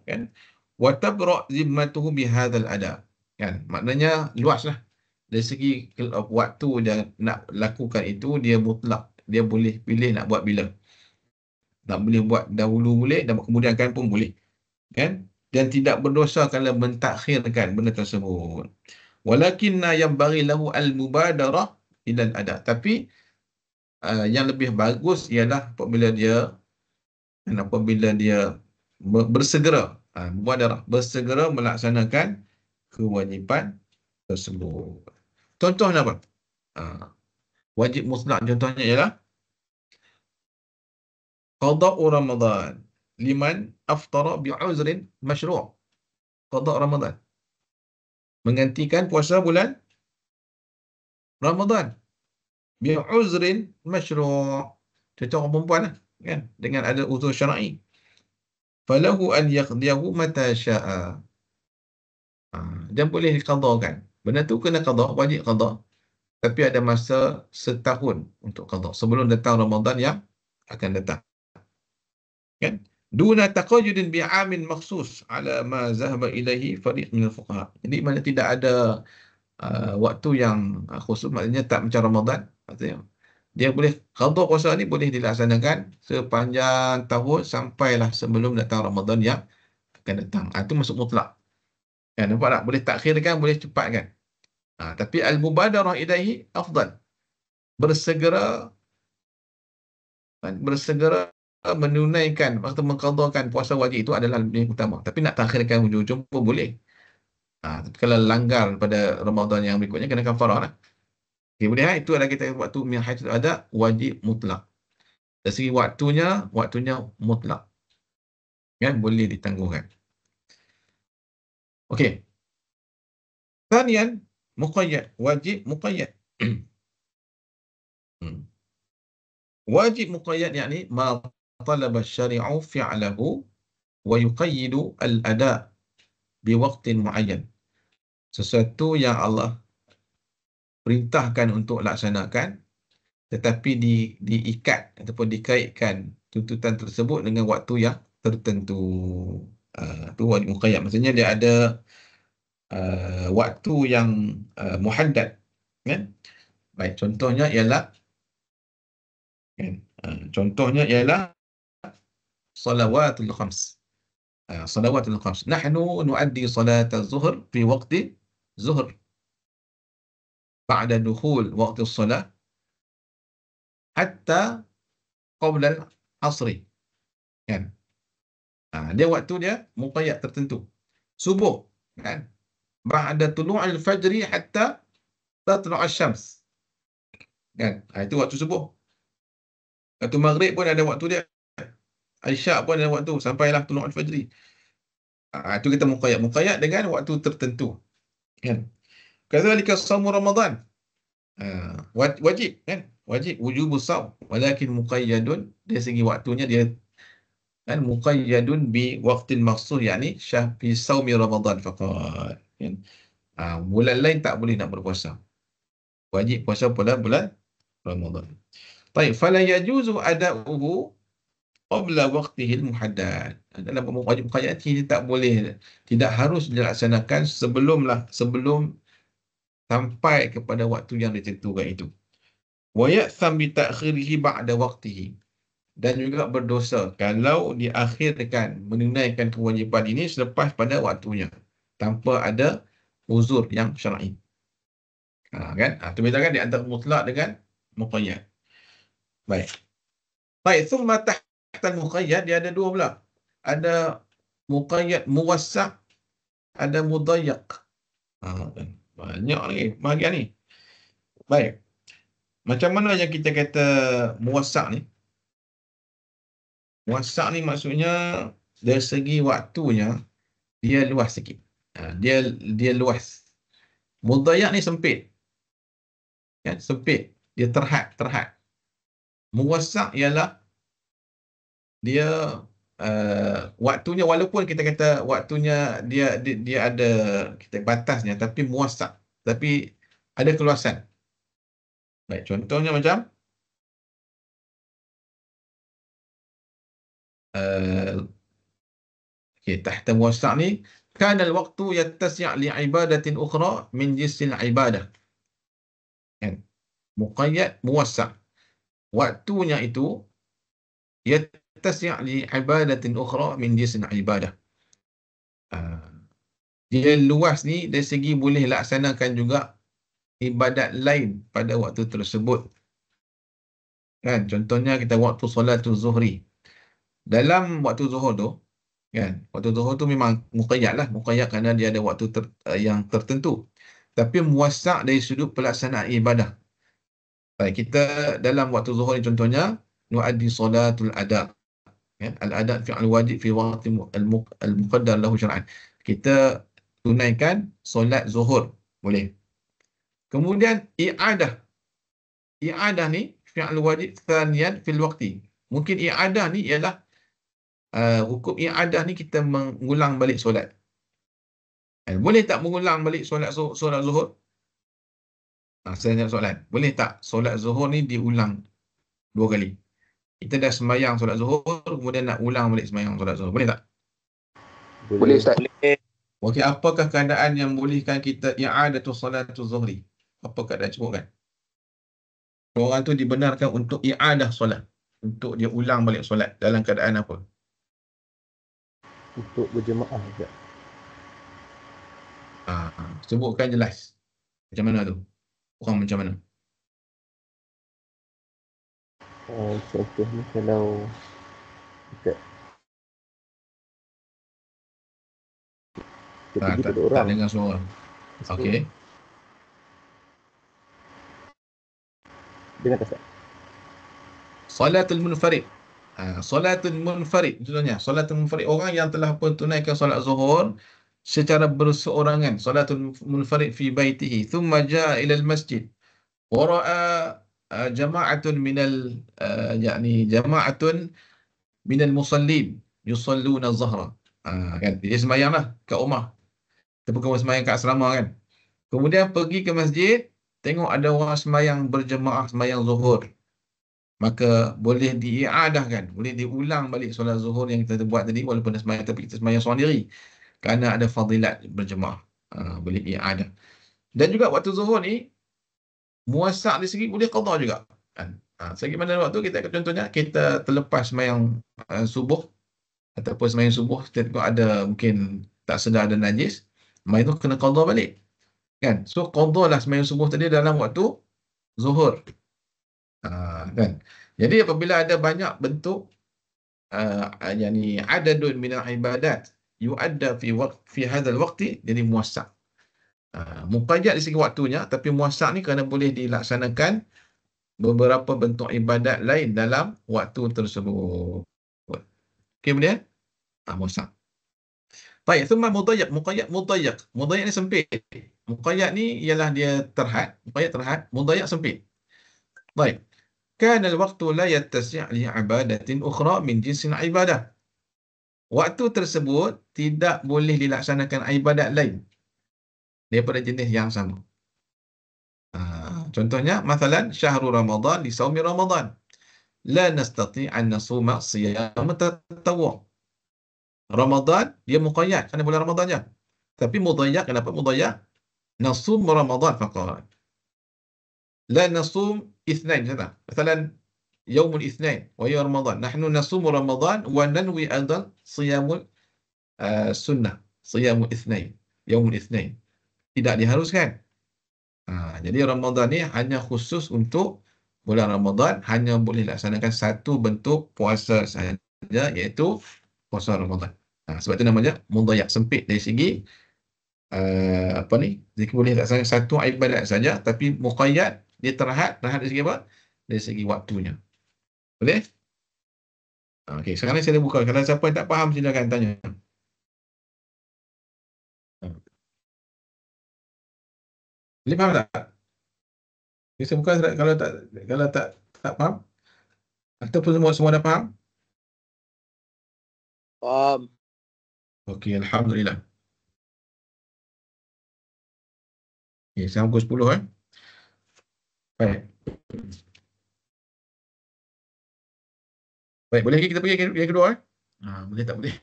Kan? Wa tabra' zimmatuhu bi hadzal ada. Kan? Maknanya luaslah. Dari segi waktu dia nak lakukan itu, dia mutlak. Dia boleh pilih nak buat bila. Nak boleh buat dahulu boleh, dan kemudian kan pun boleh. Kan? Dan tidak berdosa kalau mentakhirkan benda tersebut. Walakinna yanbaghi lahu al-mubadarah ila al-ada. Tapi yang lebih bagus ialah apabila dia bersegera, mubadarah, bersegera melaksanakan kewajipan tersebut. Contohnya apa? Wajib mutlak contohnya ialah qada'u Ramadan liman aftara bi'uzrin masyru'. Qada' Ramadan, menggantikan puasa bulan Ramadan bi'uzrin masyru'. Contoh orang perempuan lah, kan, dengan ada uzur syar'i. Falahu an yaqdiyahu mata sya'a. Dia boleh diqadakan. Benda tu kena qada, wajib qada. Tapi ada masa setahun untuk qada sebelum datang Ramadan yang akan datang. Kan? Duna taqayyudin bi'amin makhsus ala ma zahaba ilaihi fariq min al-fuqaha. Jadi mana tidak ada waktu yang khusus, maknanya tak macam Ramadan. Maksudnya dia boleh qada puasa ni boleh dilaksanakan sepanjang tahun sampailah sebelum datang Ramadan yang akan datang. Itu masuk mutlak. Kan, nampak tak? Boleh takhirkan, boleh cepatkan. Tapi al-mubadarah ilaihi afdal. Bersegera menunaikan atau mengqadakan puasa wajib itu adalah lebih utama. Tapi nak takhirkan hujung-hujung pun boleh. Tapi kalau langgar pada Ramadan yang berikutnya, kena kafarah lah. Okay, boleh. Itu adalah kita waktu min haitsul ada, wajib mutlak. Dari segi waktunya mutlak. Kan, boleh ditangguhkan. Okey. Thaniyan muqayyad, wajib muqayyad. Wajib muqayyad yakni ma talaba syari'u fi'lahu wa yuqayyidu al-ada' bi waqtin muayyan. Sesuatu yang Allah perintahkan untuk laksanakan, tetapi diikat ataupun dikaitkan tuntutan tersebut dengan waktu yang tertentu. Itu wajib muqayyad. Maksudnya dia ada waktu yang muhaddad, Kan? Baik, contohnya ialah kan? Contohnya ialah salawatul khams. Salawatul khams. Nahnu nuaddi salat az-zuhr fi waqti zuhr ba'da dukhul waqti as-salah hatta qabla al-'asri. Kan? Dia waktu dia muqayyad tertentu. Subuh kan? Ba'da tulu'il fajri hatta tatlu' asy-syams. Kan? Itu waktu subuh. Waktu maghrib pun ada waktu dia. Isyak pun ada waktu sampailah tulu'il fajri. Itu kita muqayyad. Muqayyad dengan waktu tertentu. Kan? Kadzalika shaum Ramadan. Wajib kan? Wajib wujubus shaum walakin muqayyadun dari segi waktunya dia kan muqayyadun bi waqtil makhsus yakni fi shaumi Ramadan faqat. Kan? Bulan lain tak boleh nak berpuasa. Wajib puasa pada bulan Ramadan. Baik, fala yajuzu ada'uhu qabla waqtihil muhaddad. Dalam wajib muqayyad ini tak boleh, tidak harus dilaksanakan sebelum sampai kepada waktu yang ditentukan itu. Wa ya'tham bi ta'khirihi ba'da waqtihi. Dan juga berdosa kalau diakhirkan menunaikan kewajiban ini selepas pada waktunya tanpa ada uzur yang syar'i. Kan? Itu bedakan di antara mutlak dengan muqayyad. Baik. Baik, thumma tahta al-muqayyad dia ada dua pula. Ada muqayyad muwassa', ada mudayyak. Banyak lagi bahagian ni. Baik. Macam mana yang kita kata muwassa' ni? Muwassa' ni maksudnya dari segi waktunya dia luas sikit. Dia luas. Mudayyak ni sempit. Kan? Sempit. Dia terhad. Muwassa' ialah dia waktunya, walaupun kita kata waktunya dia ada kita batasnya, tapi muwassa', tapi ada keluasan. Baik, contohnya macam tahta muwassa' ni kana al-waqtu yattasi' li ibadatin ukhra min jinsil ibadah. Kan? Muqayyad muwassa'. Waktunya itu yattasi' li ibadatin ukhra min jinsil ibadah. Dia luas ni dari segi boleh laksanakan juga ibadat lain pada waktu tersebut. Kan? Contohnya kita waktu solatul zuhri. Dalam waktu zuhur tu, kan? Waktu zuhur tu memang muqayyad lah. Muqayyad kerana dia ada waktu yang tertentu. Tapi muwassa' dari sudut pelaksanaan ibadah. Baik, kita dalam waktu zuhur ni contohnya nuaddi solatul ada. Kan? Al-ada fi'al wajib fi waqti al-muqaddar lahu syar'an. Kita tunaikan solat zuhur. Boleh. Kemudian i'adah. I'adah ni fi'al wajib thaniyan fil waqti. Mungkin i'adah ni ialah hukum i'adah ni kita mengulang balik solat. Boleh tak mengulang balik solat zuhur? Saya nak soalan. Boleh tak solat zuhur ni diulang 2 kali? Kita dah sembahyang solat zuhur, kemudian nak ulang balik sembahyang solat zuhur. Boleh tak? Boleh Ustaz. Okey, apakah keadaan yang bolehkan kita i'adatu salatul zuhri? Apa keadaan sebutkan? Orang tu dibenarkan untuk i'adah solat. Untuk dia ulang balik solat. Dalam keadaan apa? Untuk berjemaah juga. Sebutkan jelas. Macam mana tu? Orang macam mana? Contohnya kalau kita pergi pada orang. Tak dengar suara. Okey. Dengar tak Ustaz? Salatul munfarid. Salatul munfarid contohnya. Salatul munfarid, orang yang telah pun tunaikan solat zuhur secara berseorangan. Salatul munfarid fi baitihi thumma jaa ila al-masjid wa ra'a jama'atun minal jama'atun minal musallin yusalluna az-zuhra. Kan dia sembahyanglah kat rumah. Kita bukan sembahyang kat asrama kan. Kemudian pergi ke masjid, tengok ada orang sembahyang berjemaah sembahyang zuhur. Maka boleh diiadahkan, boleh diulang balik solat zuhur yang kita buat tadi walaupun dah sembahyang, tapi kita sembahyang seorang diri. Kerana ada fadilat berjemaah. Boleh iadah. Dan juga waktu zuhur ni muassak dari segi boleh qada juga. Kan? Segi mana waktu kita contohnya kita terlepas sembahyang subuh ataupun sembahyang subuh kita tengok ada mungkin tak sedar ada najis, mai tu kena qada balik. Kan? So qada lah sembahyang subuh tadi dalam waktu zuhur. Kan? Jadi apabila ada banyak bentuk yani adadun minal ibadat yuadda fi hadzal waqti, jadi muassak. Muqayyad di segi waktunya, tapi muassak ni kerana boleh dilaksanakan beberapa bentuk ibadat lain dalam waktu tersebut. Okey, kemudian muassak. Baik, thumma mudayyak. Mudayyak ni sempit. Muqayyad ni ialah dia terhad. Muqayyad terhad, mudayyak sempit. Baik. Kana al-waqtu la yattasi' li ibadatin ukhra min jinsil ibadah. Waktu tersebut tidak boleh dilaksanakan ibadat lain daripada jenis yang sama. Contohnya, masalan, syahrul Ramadan li saumi Ramadan. La nastati' an nasuma siyam tatawwu'. Ramadan, dia muqayyad kerana bulan Ramadan je. Tapi mudayyak, kenapa mudayyak? Nasum Ramadan faqat. La nasum ithnain, kata. Masalan, yaumul ithnain wa yaum Ramadan. Nahnu nasum Ramadan wa nanwi aidan siyamul sunnah. Siyamul ithnain. Yaumul ithnain. Tidak diharuskan. Jadi Ramadan ni hanya khusus untuk bulan Ramadan, hanya boleh laksanakan satu bentuk puasa sahaja, iaitu puasa Ramadan. Sebab itu namanya mudayyak, sempit dari segi dia boleh laksanakan satu ibadat saja, tapi muqayyad, dia terhad dari segi apa? Dari segi waktunya. Boleh? Okey, sekarang ni saya buka. Kalau siapa yang tak faham, silakan tanya. Boleh faham tak? Saya buka kalau tak faham, ataupun semua dah faham? Faham. Okey, alhamdulillah. Okey, sekarang pukul 10 Baik. Baik, boleh kita pergi yang kedua boleh tak boleh?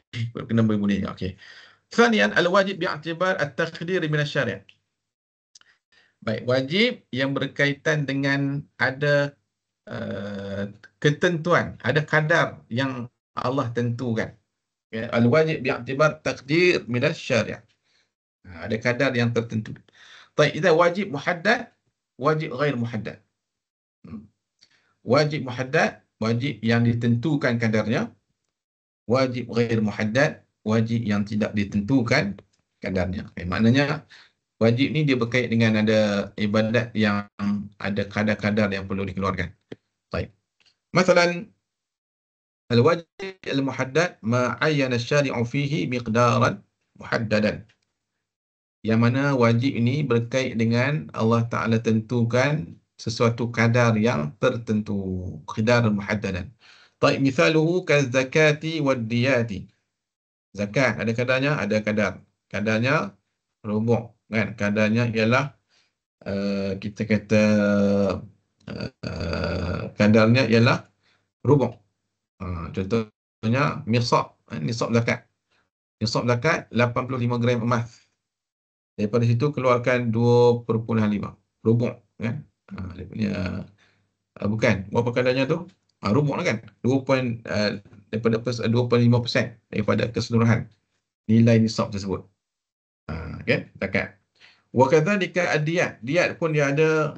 Kena boleh. Okey. Thaniyan al-wajib bi'atibar at-taqdir min asy-syari'. Baik, wajib yang berkaitan dengan ada ketentuan, ada kadar yang Allah tentukan. Okay. Al-wajib bi'atibar taqdir min asy-syari'. Ada kadar yang tertentu. Baik, idza wajib muhaddad, wajib ghair muhaddad. Wajib muhaddad, wajib yang ditentukan kadarnya. Wajib ghair muhaddad, wajib yang tidak ditentukan kadarnya. Maknanya wajib ni dia berkait dengan ada ibadat yang ada kadar-kadar yang perlu dikeluarkan. Baik. Masalan, al-wajib al-muhaddad ma ayyana asy-syari'u fihi miqdaran muhaddadan. Yang mana wajib ini berkait dengan Allah Ta'ala tentukan sesuatu kadar yang tertentu. Qidar muhaddadan. Baik, misaluhu kaz-zakati wad-diyati. Zakat ada kadarnya, ada kadar. Kadarnya rubu', kan? Kadarnya ialah kita kata kadarnya ialah rubu'. Contohnya nisab zakat. Nisab zakat 85 gram emas. Daripada situ keluarkan 2.5 rubu', kan? Dia punya bukan berapa kadarnya tu? Rubu' lah, kan? Daripada 2.5% daripada keseluruhan nilai nisab tersebut. Kan? Zakat. Wa kadzalika ad-diyat. Diyat pun dia ada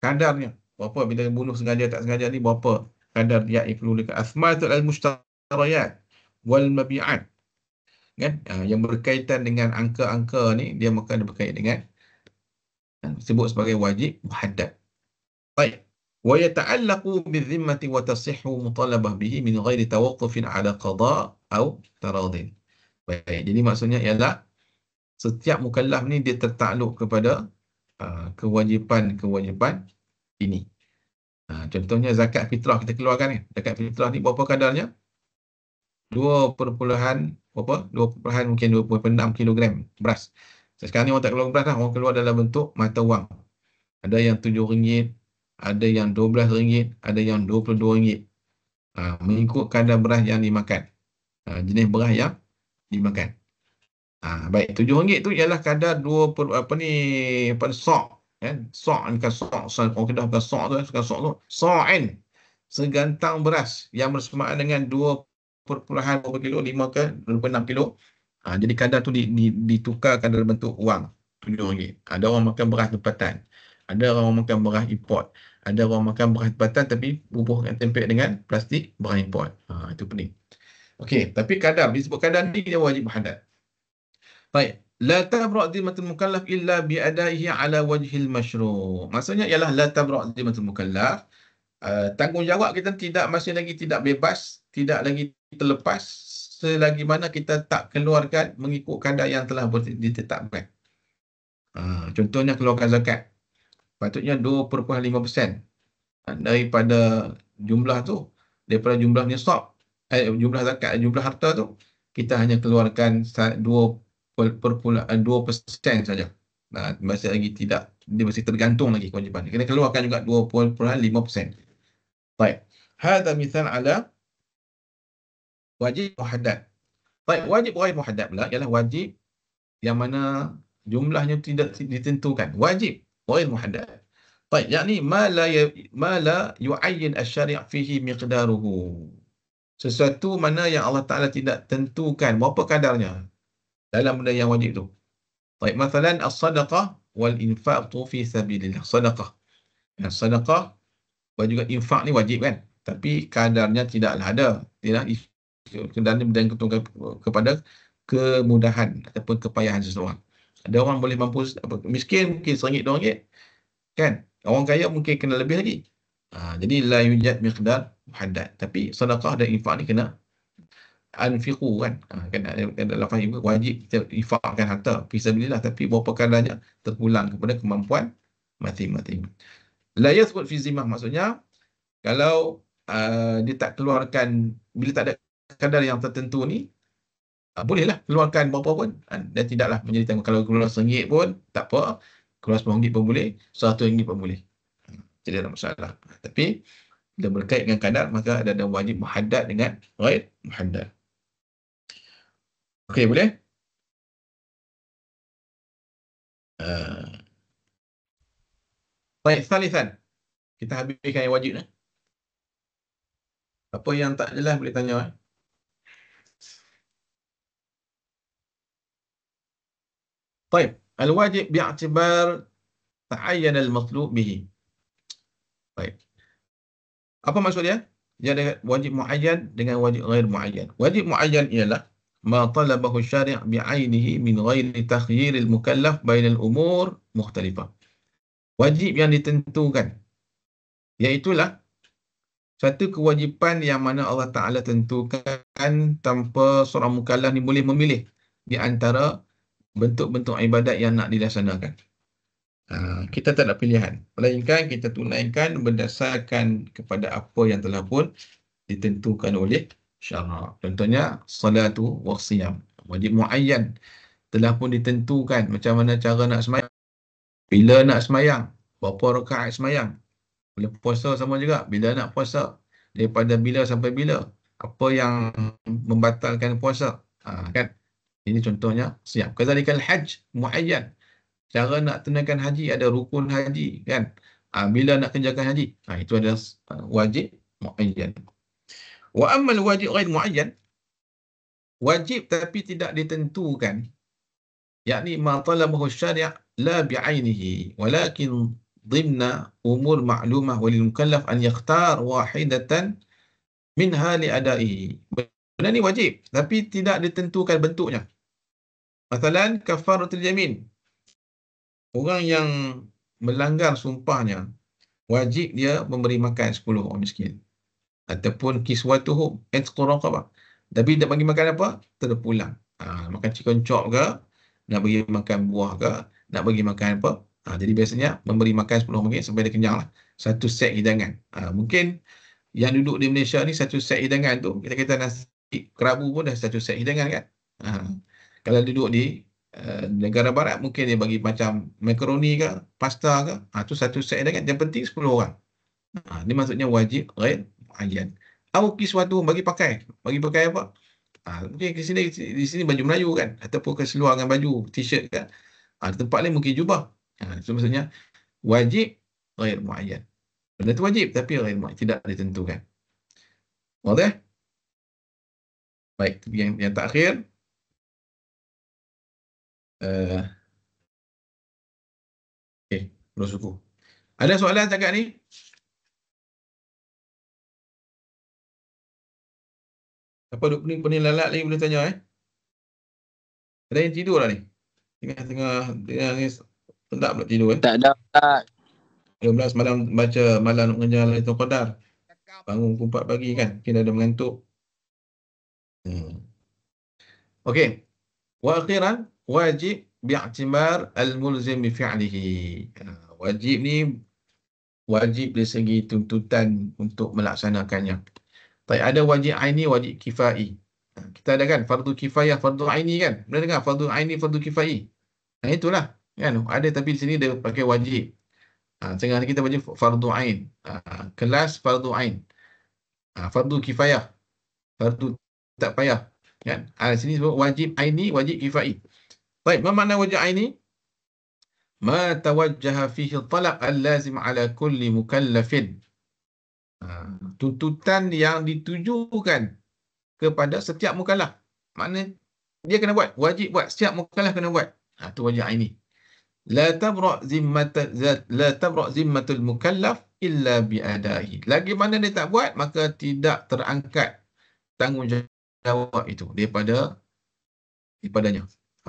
kadarnya. Berapa bila bunuh sengaja tak sengaja ni, berapa kadar diyat yang perlu dekat asmatul al-mushtariyat wal mabi'at. Kan? Yang berkaitan dengan angka-angka ni, dia maka berkait dengan disebut sebagai wajib muhaddad. Baik. Wa yata'allaqu bi-dhimmati wa tasihhu mutalabah bihi min ghairi tawaqqufin 'ala qada' aw taradin. Baik, jadi maksudnya ialah setiap mukallaf ni dia tertakluk kepada kewajipan ini. Contohnya zakat fitrah kita keluarkan ni. Zakat fitrah ni berapa kadarnya? 2.6 kilogram beras. Sekarang ni orang tak keluar beras lah, orang keluar dalam bentuk mata wang. Ada yang RM7, ada yang RM12, ada yang RM22. Mengikut kadar beras yang dimakan. Jenis beras yang dimakan. Baik, RM7 tu ialah kadar 2 sok Kan? So' kan so', orang Kedah bukan so' tu, bukan so' tu. So'in. Segantang beras yang bersamaan dengan 2.2 kilo, 5 ke 26 kilo. Jadi kadar tu ditukarkan dalam bentuk wang RM7. Ada orang makan beras tempatan. Ada orang makan beras import. Ada orang makan beras tempatan tapi bubuhkan tempek dengan plastik beras import. Itu penting. Okey, tapi kadar, disebut kadar ni dia wajib muhaddad. Baik. La tabra' dhimmatul mukallaf illa bi'adaihi ala wajhil masyru'. Maksudnya ialah la tabra' dhimmatul mukallaf. Tanggungjawab kita masih lagi tidak bebas, tidak lagi terlepas selagi mana kita tak keluarkan mengikut kadar yang telah ditetapkan. Contohnya keluarkan zakat. Patutnya 2.5% daripada jumlah tu, daripada jumlah nisab, jumlah zakat, jumlah harta tu, kita hanya keluarkan 2% saja. Masih lagi tidak, dia masih tergantung lagi kewajipan. Kena keluarkan juga 2.5%. Baik. Hadha mithal ala wajib muhaddad. Baik, wajib ghair muhaddad pula ialah wajib yang mana jumlahnya tidak ditentukan. Wajib ghair muhaddad. Baik, yakni ma la yu'ayyin asy-syari' fihi miqdaruhu. Sesuatu mana yang Allah Taala tidak tentukan berapa kadarnya dalam benda yang wajib tu. Baik, masalan as-sadaqah wal infaq fi sabilillah. Sedekah. Sedekah dan juga infak ni wajib kan? Tapi kadarnya tidaklah ada. Tidak kadarnya bergantung kepada kemudahan ataupun kepayahan seseorang. Ada orang boleh mampu, miskin mungkin RM1, RM2 kan? Orang kaya mungkin kena lebih lagi. Jadi la yujad miqdar muhaddad. Tapi sedekah dan infak ni kena anfiqu kan? Kena lafaz wajib kita infakkan harta fi sabilillah, tapi berapa kadarnya terpulang kepada kemampuan masing-masing. La yathbut fi zimmah, maksudnya kalau dia tak keluarkan, bila tak ada kadar yang tertentu ni, bolehlah keluarkan berapa pun dan tidaklah menjadi tanggung. Kalau keluar RM1 pun tak apa, keluar RM10 pun boleh, RM100 pun boleh, tidak ada masalah. Tapi bila berkait dengan kadar, maka ada wajib muhaddad dengan ghair muhaddad. Okey, boleh? Baik, salisan. Kita habiskan yang wajib ni. Apa yang tak jelas boleh tanya. Baik, al-wajib bi'atibar ta'ayyan al-matlub bihi. Baik. Apa maksud dia? Dia ada wajib muayyan dengan wajib ghair muayyan. Wajib muayyan ialah ma talabahu syari' bi'ainihi min ghairi takhyiril mukallaf bainal umur mukhtalifah. Wajib yang ditentukan, iaitulah satu kewajipan yang mana Allah Ta'ala tentukan tanpa seorang mukallaf ni boleh memilih di antara bentuk-bentuk ibadat yang nak dilaksanakan. Kita tak ada pilihan, melainkan kita tunaikan berdasarkan kepada apa yang telah pun ditentukan oleh syarak. Contohnya salatu wa siyam, wajib muayyan, telah pun ditentukan macam mana cara nak sembahyang, bila nak sembahyang, berapa rakaat sembahyang. Bila puasa sama juga, bila nak puasa, daripada bila sampai bila, apa yang membatalkan puasa, kan? Ini contohnya siap. Kazalikal hajj muayyan, cara nak tunaikan haji, ada rukun haji kan, bila nak kerjakan haji, itu adalah wajib muayyan. Wa ammal wajib ghair muayyan, wajib tapi tidak ditentukan, yakni ma talabahu syari' la bi'ainihi walakin dhimna umur ma'lumah walil mukallaf an yakhtar wahidatan minha li adaihi. Benda ni wajib tapi tidak ditentukan bentuknya. Masalan kafaratul yamin, orang yang melanggar sumpahnya wajib dia memberi makan 10 orang miskin, ataupun kiswatuhum itqu raqabah, tapi dia bagi makan apa? Terpulang. Makan chicken chop ke, nak bagi makan buah ke, nak bagi makan apa? Jadi biasanya memberi makan 10 orang sampai dia kenyang lah. Satu set hidangan. Mungkin yang duduk di Malaysia ni satu set hidangan tu, kita kata nasi kerabu pun dah satu set hidangan kan. Kalau duduk di negara barat mungkin dia bagi macam makaroni ke, pasta ke, tu satu set hidangan. Yang penting 10 orang. Ini maksudnya wajib ghair muayyan. Atau kiswatu, bagi pakai apa? Mungkin di sini baju Melayu kan, ataupun keseluar dengan baju t-shirt kan. Tempat lain mungkin jubah. Itu maksudnya wajib ghair muayyan. Benda tu wajib tapi ghair muayyan, tidak ditentukan. Wadah? Baik, yang terakhir. Okey, bersyukur. Ada soalan cakap ni? Apa duk pening lalat lagi boleh tanya Ada yang tidur lah ni? Tengah sedap pula tidur Tak ada Ustaz. 12 malam baca malam nak mengejar Lailatul Qadar. Bangun pukul 4 pagi kan? Mungkin ada mengantuk. Okey. Wa akhiran wajib bi'tibar al-mulzim bi fi'lihi. Wajib ni wajib dari segi tuntutan untuk melaksanakannya. Tapi ada wajib aini, wajib kifai. Kita ada kan fardu kifayah, fardu aini kan? Pernah dengar fardu aini, fardu kifai? Itulah kan. Ada tapi di sini dia pakai wajib. Tengah kita wajib fardu ain. Kelas fardu ain. Fardu kifayah. Fardu tak payah. Kan? Di sini sebut wajib aini, wajib kifai. Baik, apa makna wajib aini? Ma tawajjaha fihi talab al-lazim ala kulli mukallafin. Tuntutan yang ditujukan kepada setiap mukallaf. Makna dia kena buat, wajib buat, setiap mukallaf kena buat. Itu wajib aini. La tabra' zimmatul mukallaf illa bi'adahi. Lagi mana dia tak buat, maka tidak terangkat tanggungjawab itu daripadanya.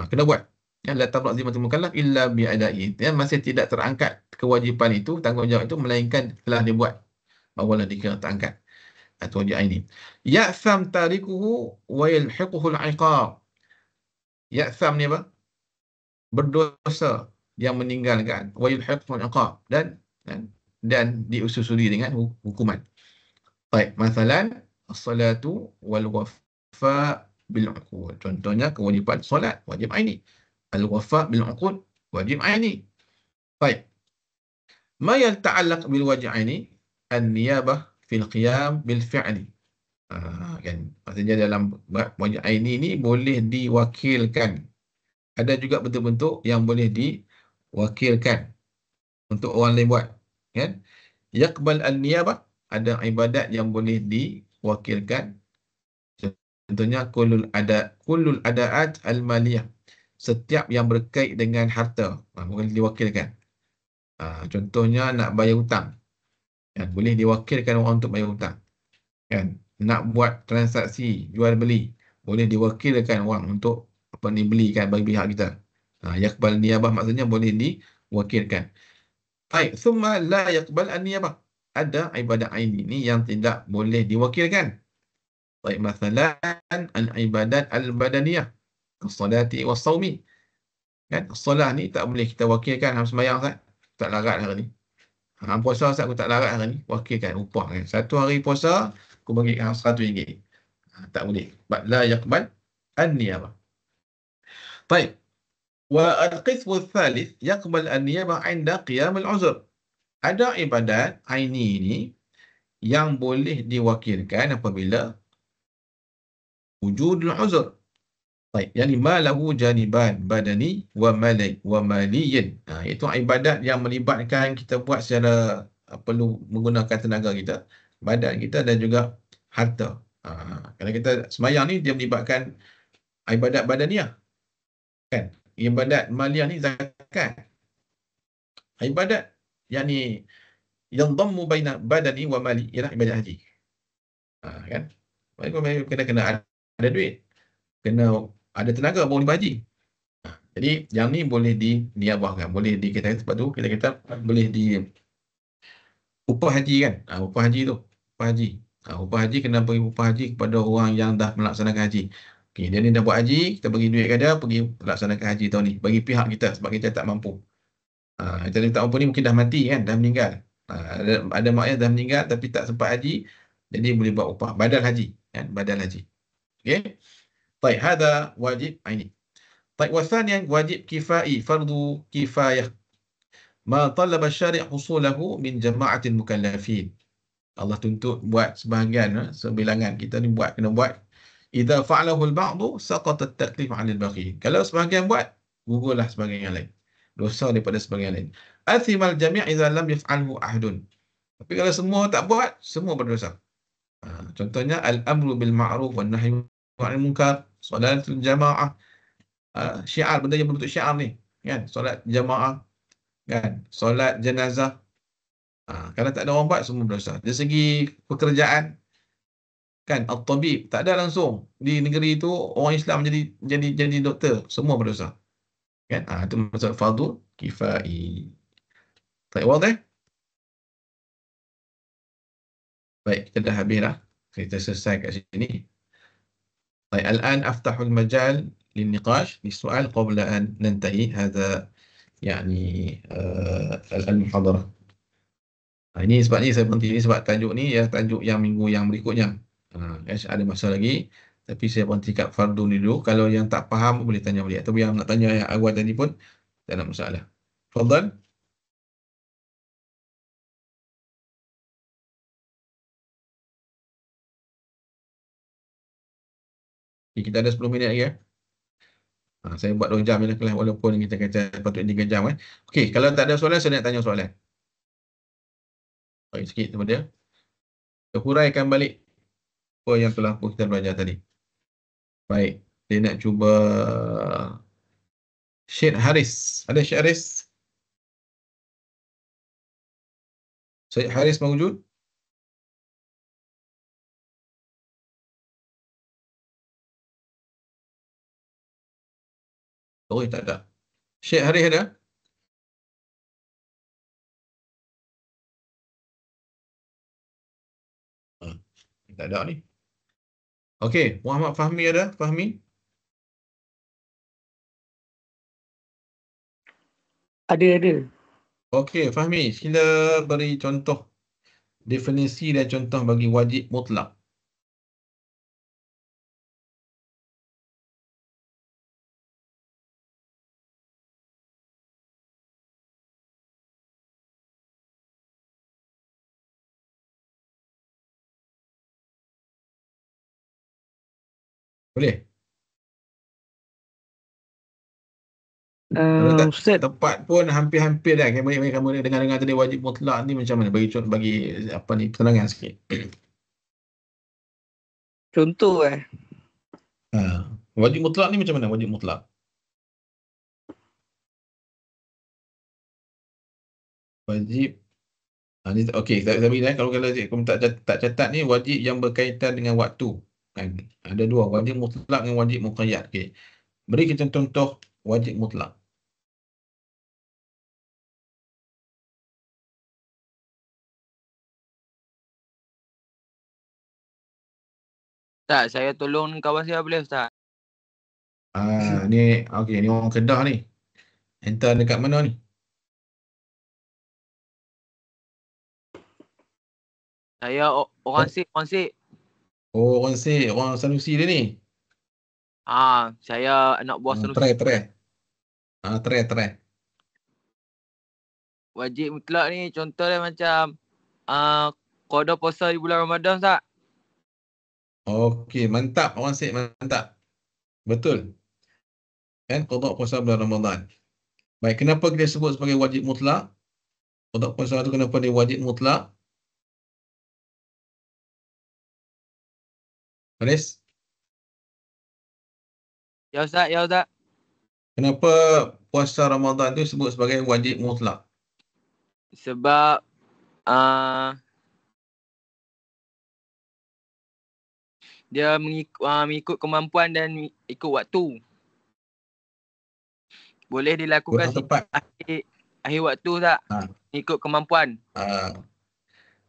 Kena buat. La tabra' zimmatul mukallaf illa bi'adahi. Masih tidak terangkat kewajipan itu, tanggungjawab itu, melainkan telah dibuat. Barulah dikira terangkat. Itu wajib aini. Ya'tham tarikuhu wa yalhiquhu al-'iqab. Ya'tham ni apa? Berdosa yang meninggalkan wa yulhiqu al-iqab dan diususuli dengan hukuman. Baik, masalan as-salatu wal wafa bil uqud. Contohnya kewajipan solat wajib aini. Al-wafa bil uqud wajib aini. Baik. Ma yata'allaq bil wajib aini an-niyabah fil qiyam bil fi'li. Kan maksudnya dalam wajib aini ni boleh diwakilkan. Ada juga bentuk-bentuk yang boleh diwakilkan untuk orang lain buat. Kan? Yaqbal al-niyabah, ada ibadat yang boleh diwakilkan. Contohnya kullul adaat al-maliyah. Setiap yang berkait dengan harta boleh diwakilkan. Contohnya nak bayar hutang. Kan? Boleh diwakilkan orang untuk bayar hutang. Kan? Nak buat transaksi jual beli, boleh diwakilkan orang untuk belikan bagi pihak kita. Yaqbal niyabah maksudnya boleh diwakilkan. Baik, thumma la yaqbal an-niyabah. Ada ibadat aini ni yang tidak boleh diwakilkan. Baik, masalan al-ibadat al-badaniyah, as-salati was-saumi. Kan? Solat ni tak boleh kita wakilkan hang sembahyang Ustaz. Tak larat hari ni. Hang puasa Ustaz aku tak larat hari ni, wakilkan upah kan. Satu hari puasa aku bagi hang RM100. Tak boleh. La yaqbal an-niyabah. طيب والقسم الثالث يقبل النيابة عند قيام العذر. Ada ibadat aini ini yang boleh diwakilkan apabila wujudul uzur. Baik, yani ma lahu janiban badani wa maliyin. Itu ibadat yang melibatkan kita buat secara perlu menggunakan tenaga kita, badan kita dan juga harta. Kalau kita sembahyang ni dia melibatkan ibadat badaniah. Kan? Ibadat maliyah ni zakat. Ibadat yakni yandammu baina badani wa mali ialah ibadat haji. Kan? Kena ada duit. Kena ada tenaga baru haji. Jadi yang ni boleh diniabahkan, boleh kita sebab tu kita boleh di upah haji kan. Upah haji tu, upah haji. Upah haji kena bagi upah haji kepada orang yang dah melaksanakan haji. Okay, dia ni dah buat haji, kita bagi duit ke dia, pergi laksanakan haji tahun ni. Bagi pihak kita sebab kita tak mampu. Kita tak mampu ni mungkin dah mati kan, dah meninggal. Ada mak ayah dah meninggal tapi tak sempat haji, jadi boleh buat upah badal haji. Kan? Badal haji. Okay. Baik, hada wajib aini. Baik, wasanian wajib kifai, fardu kifayah. Ma talaba syari' husulahu min jama'atil mukallafin. Allah tuntut buat sebahagian, sebilangan kita ni buat, kena buat. Idza fa'alahu al-ba'du saqata at-taklif 'ala al-baqi. Kalau sebahagian buat, gugurlah sebahagian yang lain. dosa daripada sebagian lain. Athimal jami' idza lam yaf'alhu ahadun. Tapi kalau semua tak buat, semua berdosa. Contohnya al-amru bil ma'ruf wan nahyu 'anil munkar, salatul jamaah, syiar, benda yang berbentuk syiar ni, kan? Solat jamaah, kan? Solat jenazah. Kalau tak ada orang buat, semua berdosa. Dari segi pekerjaan, kan, at-tabib tak ada langsung di negeri itu orang Islam jadi doktor, semua berdosa, kan? Itu maksud fardu kifai. Baik, wadah? Baik, kita dah habis dah. Kita selesai kat sini. Baik, الآن أفتح المجال للنقاش للسؤال قبل أن ننتهي هذا يعني المحاضرة. Ini sebab ni saya berhenti ni, sebab tajuk ni ya tajuk yang minggu yang berikutnya. Ada masa lagi, tapi saya berhenti kat fardu ni dulu. Kalau yang tak faham boleh tanya balik, atau yang nak tanya yang awal tadi pun tak ada masalah. Fadhal. Kita ada 10 minit lagi ya. Saya buat 2 jam je lah, walaupun kita kata patut 3 jam kan. Okey, kalau tak ada soalan, saya nak tanya soalan. Baik, sikit daripada dia. Kita huraikan balik apa yang telah kita belajar tadi. Baik, dia nak cuba Syed Haris. Ada Syed Haris? Syed Haris mawjud? Oh, tak ada. Syed Haris ada? Tak ada ni. Okey, Muhammad Fahmi ada? Fahmi? Ada. Okey, Fahmi, sila beri contoh definisi dan contoh bagi wajib mutlak. Boleh? Kalau tak Ustaz, tepat pun hampir-hampir dah. Kamu dengar-dengar tadi wajib mutlak ni macam mana? Bagi contoh, bagi apa ni, penerangan sikit. contoh Wajib mutlak ni macam mana? Wajib mutlak. Wajib. Ni okey, saya bagi kalau kamu tak catat ni, wajib yang berkaitan dengan waktu. Kan? Ada 2, wajib mutlak dengan wajib muqayyad. Okey. Beri kita contoh wajib mutlak. Ustaz, saya tolong kawan saya boleh Ustaz? Ni okey, ni orang Kedah ni. Enter dekat mana ni? Saya orang Sik. Oh, orang Sanusi dia ni. Saya anak buah Sanusi. Try. Wajib mutlak ni contoh dia macam qada puasa di bulan Ramadan Ustaz. Okey, mantap orang Sik, mantap. Betul. Kan, qada puasa bulan Ramadan. Baik, kenapa kita sebut sebagai wajib mutlak? Qada puasa tu kenapa dia wajib mutlak? Haris? Ya Ustaz. Kenapa puasa Ramadan tu sebut sebagai wajib mutlak? Sebab dia mengikut kemampuan dan ikut waktu. Boleh dilakukan akhir waktu tak? Ikut kemampuan.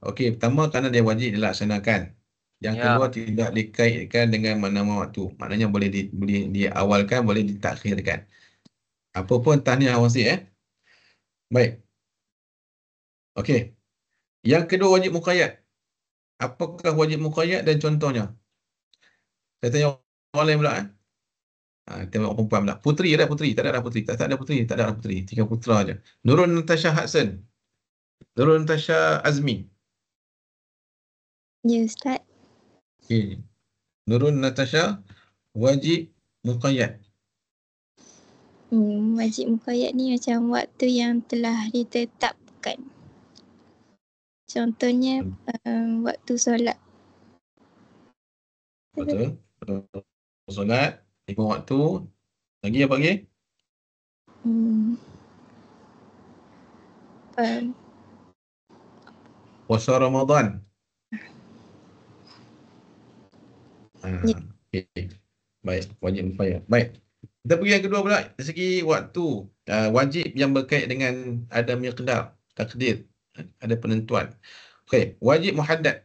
Okey, pertama kerana dia wajib dilaksanakan. Yang kedua, tidak dikaitkan dengan mana-mana waktu. Maknanya boleh diawalkan, boleh ditakhirkan. Apa pun tahniah awak Sik. Baik. Okey. Yang kedua, wajib muqayyad. Apakah wajib muqayyad dan contohnya? Saya tanya orang lain pula. Tengok perempuan pula. Puteri ada puteri. Tak ada puteri. Tak ada puteri. 3 putera aja. Nurul Natasha Hassan. Nurul Natasha Azmi. Ya Ustaz. Nurul Natasha wajib muqayyad. Wajib muqayyad ni macam waktu yang telah ditetapkan. Contohnya waktu solat. Betul. Solat 5 waktu. Lagi apa lagi? Puasa Ramadan. Okay. Baik, wajib muqayyad. Baik. Kita pergi yang kedua pula, dari segi waktu. Wajib yang berkait dengan ada miqdar, takdir, ada penentuan. Okey, wajib muhaddad.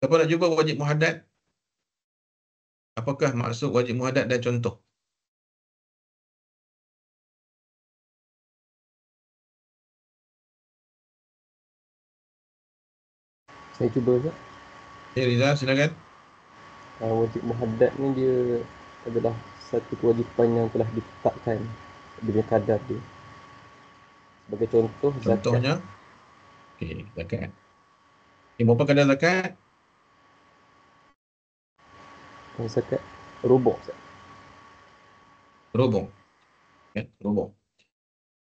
Siapa nak cuba wajib muhaddad? Apakah maksud wajib muhaddad dan contoh? Saya cuba Ustaz. Okay, Rizal, silakan. Wajib muhaddad ni dia adalah satu kewajipan yang telah ditetapkan dengan kadar dia. Sebagai contoh, zakat. Contohnya, okey, zakat. Okay, berapa kadar zakat? Zakat rubuk Ustaz. Rubuk. Okay, rubuk.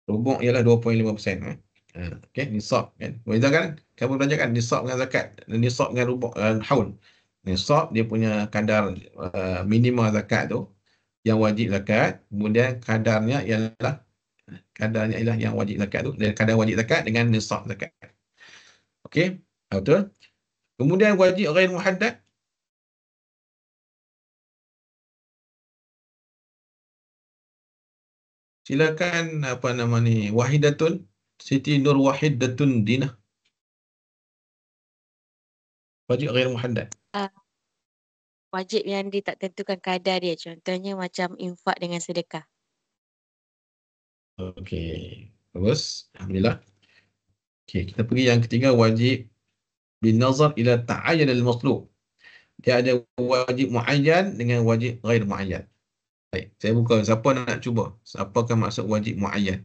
Rubuk ialah 2.5%. Okey, nisab kan. Beza kan? Kamu belajar kan nisab dengan zakat, nisab dengan rubuk, haul. Nisab dia punya kadar minima zakat tu yang wajib zakat, kemudian kadarnya ialah yang wajib zakat tu, dan kadar wajib zakat dengan nisab zakat. Okey, betul. Kemudian wajib ghair muhaddad. Silakan apa nama ni, Wahidatun, Siti Nur Wahidatun Dinah. Wajib ghair muhaddad. Wajib yang dia tak tentukan kadar dia. Contohnya macam infak dengan sedekah. Okey, bagus. Alhamdulillah. Okey, kita pergi yang ketiga, wajib bin nazar ila ta'ayyan al-matlub. Dia ada wajib muayyan dengan wajib ghair muayyan. Baik, saya buka. Siapa nak cuba? Apakah maksud wajib muayyan?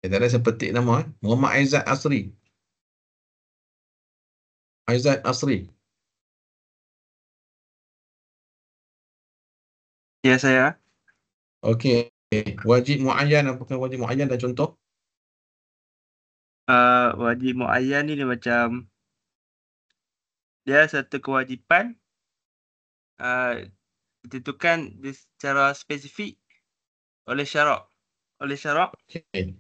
Tak ada seperti nama. Muhammad Aizat Asri. Aizat Asri. Ya, saya. Okey. Wajib muayyan, apakah wajib muayyan dan contoh? Wajib muayyan ni dia macam dia satu kewajipan ditentukan secara spesifik oleh syarak. Okey.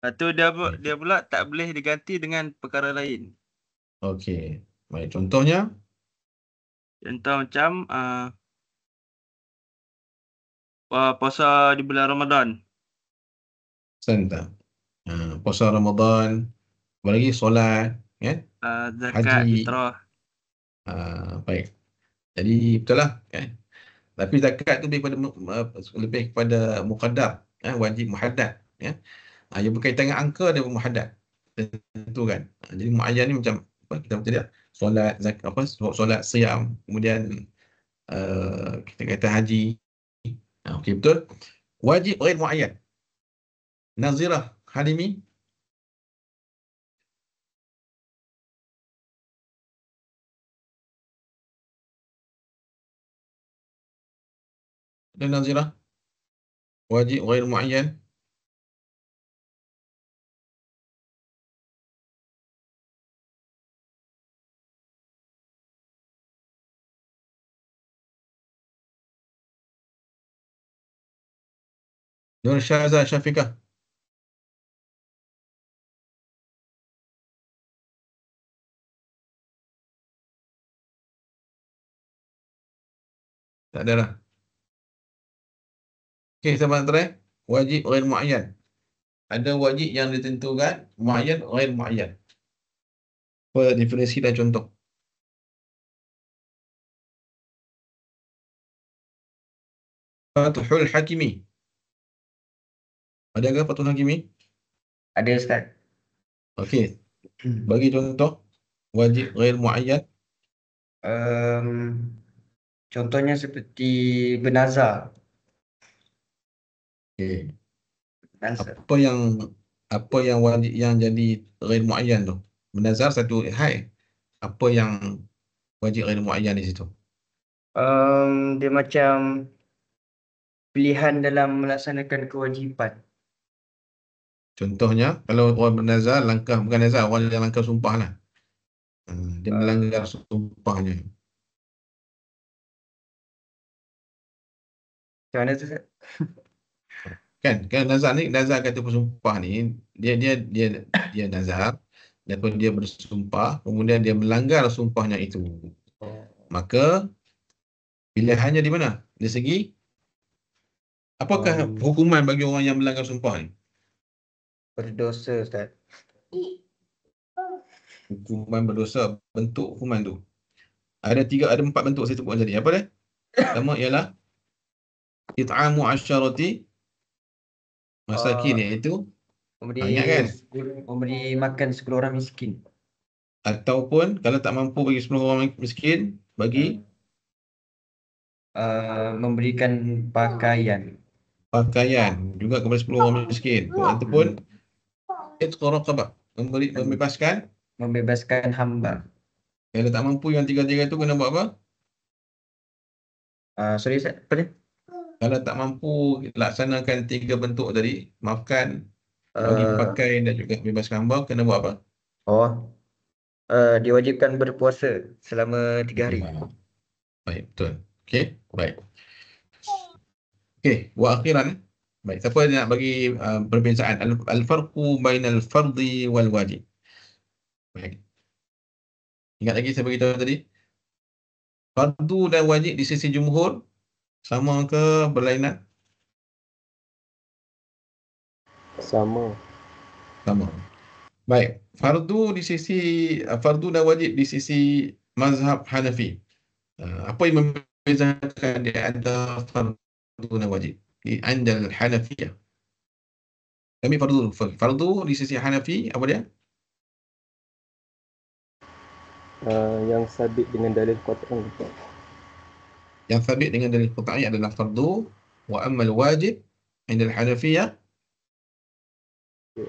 Lepas tu dia pula tak boleh diganti dengan perkara lain. Okey. Baik, contohnya? Contoh macam puasa di bulan Ramadan. Santa. Puasa Ramadan, apa lagi? Solat, kan? Zakat, Haji. fitrah. Baik. Jadi betul lah, kan? Tapi zakat tu lebih kepada muqaddar, wajib muhaddad, ya. Yang berkaitan dengan angka dia muhaddad. Tentu kan. Jadi muayyan ni macam apa kita baca dia? Solat, zakat, solat, siam, kemudian kita kata haji. Okey, betul. Wajib ghair muayyan. Nazirah Halimi. Dan Nazirah wajib ghair muayyan. Nur Syahzah Syafiqah. Tak ada lah. Okey, siapa nak try? Wajib ghair muayyan. Ada wajib yang ditentukan, muayyan, ghair muayyan. Apa definisi dan contoh? Fathul Hakimi. Ada ke Fathul Hakimi? Ada Ustaz. Okey. Bagi contoh wajib ghair muayyan. Contohnya seperti bernazar. Okey. Answer. Apa yang wajib yang jadi ghair muayyan tu? Bernazar satu hai. Apa yang wajib ghair muayyan di situ? Dia macam pilihan dalam melaksanakan kewajipan. Contohnya, kalau orang bernazar, bukan nazar, orang yang langkah sumpah lah. Dia melanggar sumpahnya. Macam mana tu, Ustaz? Kan nazar kata bersumpah ni, dia nazar, dan kemudian dia bersumpah, kemudian dia melanggar sumpahnya itu. Maka pilihannya di mana? Dari segi apakah hukuman bagi orang yang melanggar sumpah ni? Berdosa, Ustaz. Hukuman berdosa, bentuk hukuman tu. Ada 4 bentuk saya sebut tadi. Apa dia? Pertama ialah it'amu asyarati masakin, iaitu Memberi makan 10 orang miskin. Ataupun kalau tak mampu bagi 10 orang miskin, bagi Memberikan pakaian juga kepada 10 orang miskin. Ataupun itqu raqabah, membebaskan hamba. Kalau tak mampu yang 3 itu kena buat apa? Sorry, Ustaz, apa dia? Kalau tak mampu laksanakan 3 bentuk tadi, maafkan, bagi pakai dan juga bebaskan hamba, kena buat apa? Diwajibkan berpuasa selama 3 hari. Baik, betul. Okey, baik. Okey, wa akhiran. Baik, siapa nak bagi perbezaan al-farqu bainal fardhi wal wajib? Baik. Ingat lagi saya beritahu tadi. Fardu dan wajib di sisi jumhur sama ke berlainan? Sama. Baik, fardu dan wajib di sisi mazhab Hanafi. Apa yang membezakan di antara fardu dan wajib? Di andal Hanafiyah. Kami fardu di sisi Hanafi apa dia? Yang sabit dengan dalil qat'i. Yang sabit dengan dalil qat'i adalah fardu, wa ammal wajib indal Hanafiyah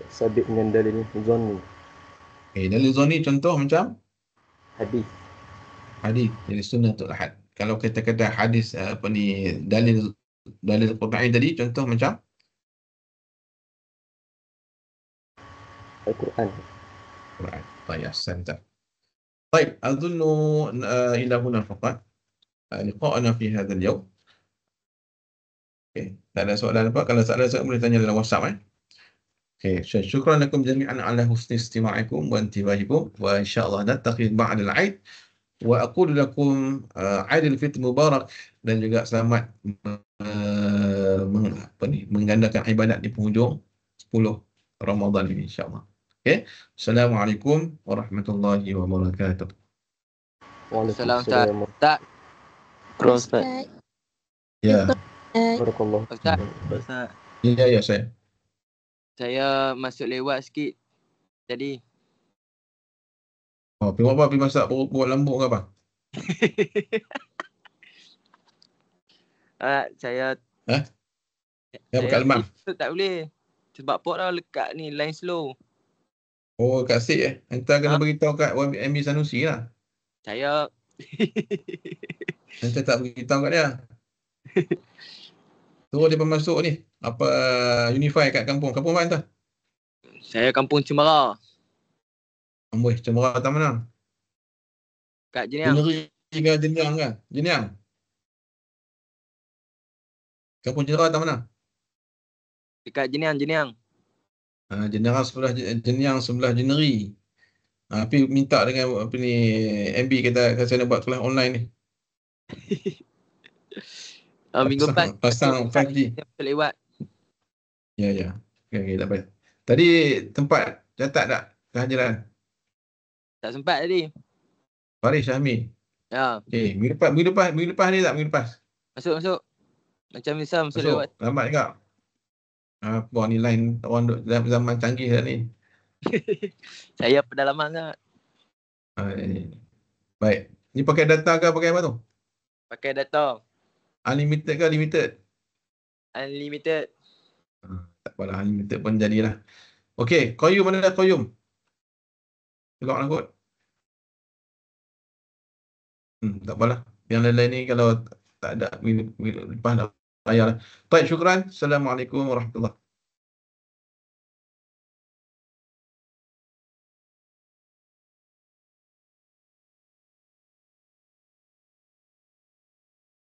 sabit dengan dalil zanni. Dalil zanni contoh macam Hadis. Jadi sunnatul ahad. Kalau kita kata hadis dalil qat'i tadi, contoh macam Al-Quran. Baik, ahsanta. طيب أظن إلى هنا فقط لقاءنا في هذا اليوم. Tak ada soalan apa? Kalau tak ada soalan boleh tanya dalam WhatsApp. شكرا لكم جميعا على حسن استماعكم وانتباهكم وإن شاء الله نلتقي بعد العيد وأقول لكم عيد الفطر مبارك dan juga selamat menggandakan ibadat di penghujung 10 Ramadan ini insya-Allah. Assalamualaikum warahmatullahi wabarakatuh. Waalaikumsalam Ustaz. Ustaz. Ya. Barakallahu. Ustaz. Ya saya. Saya masuk lewat sikit. Jadi pergi masak buat lambuk ke apa? Saya Buka lemah. Tak boleh. Sebab port dah lekat ni line slow. Kat Sik Hantar kena beritahu kat MB Sanusi lah. Saya Hantar tak beritahu kat dia. Suruh dia masuk ni. Unify kat kampung. Kampung mana tu? Saya kampung Cemara. Amboi, Cemara tak mana? Kat Jeniang. Jeniang kan? Jeniang. Kampung Cemara tak mana? Dekat Jeniang. Jeniang sebelah Jeneri. Tapi minta dengan MB kata saya nak buat kelas online ni. Minggu depan pasang 5G. Lewat. Ya. Okey, tak apa. Tadi tempat catat tak kehadiran? Tak sempat tadi. Faris Syahmi. Ya. Okey, minggu lepas ni tak minggu lepas? Masuk. Macam misal masuk lewat. Lambat juga. Apa ni line orang zaman canggih dah ni. Saya pedalaman sangat. Baik. Ni pakai data ke pakai apa tu? Pakai data. Unlimited ke limited? Unlimited. Tak apalah, unlimited pun jadilah. Okey, Qayyum mana dah Qayyum? Tengoklah kot. Tak apalah. Yang lain-lain ni kalau tak ada lepas dah layar. Baik, syukran. Assalamualaikum warahmatullahi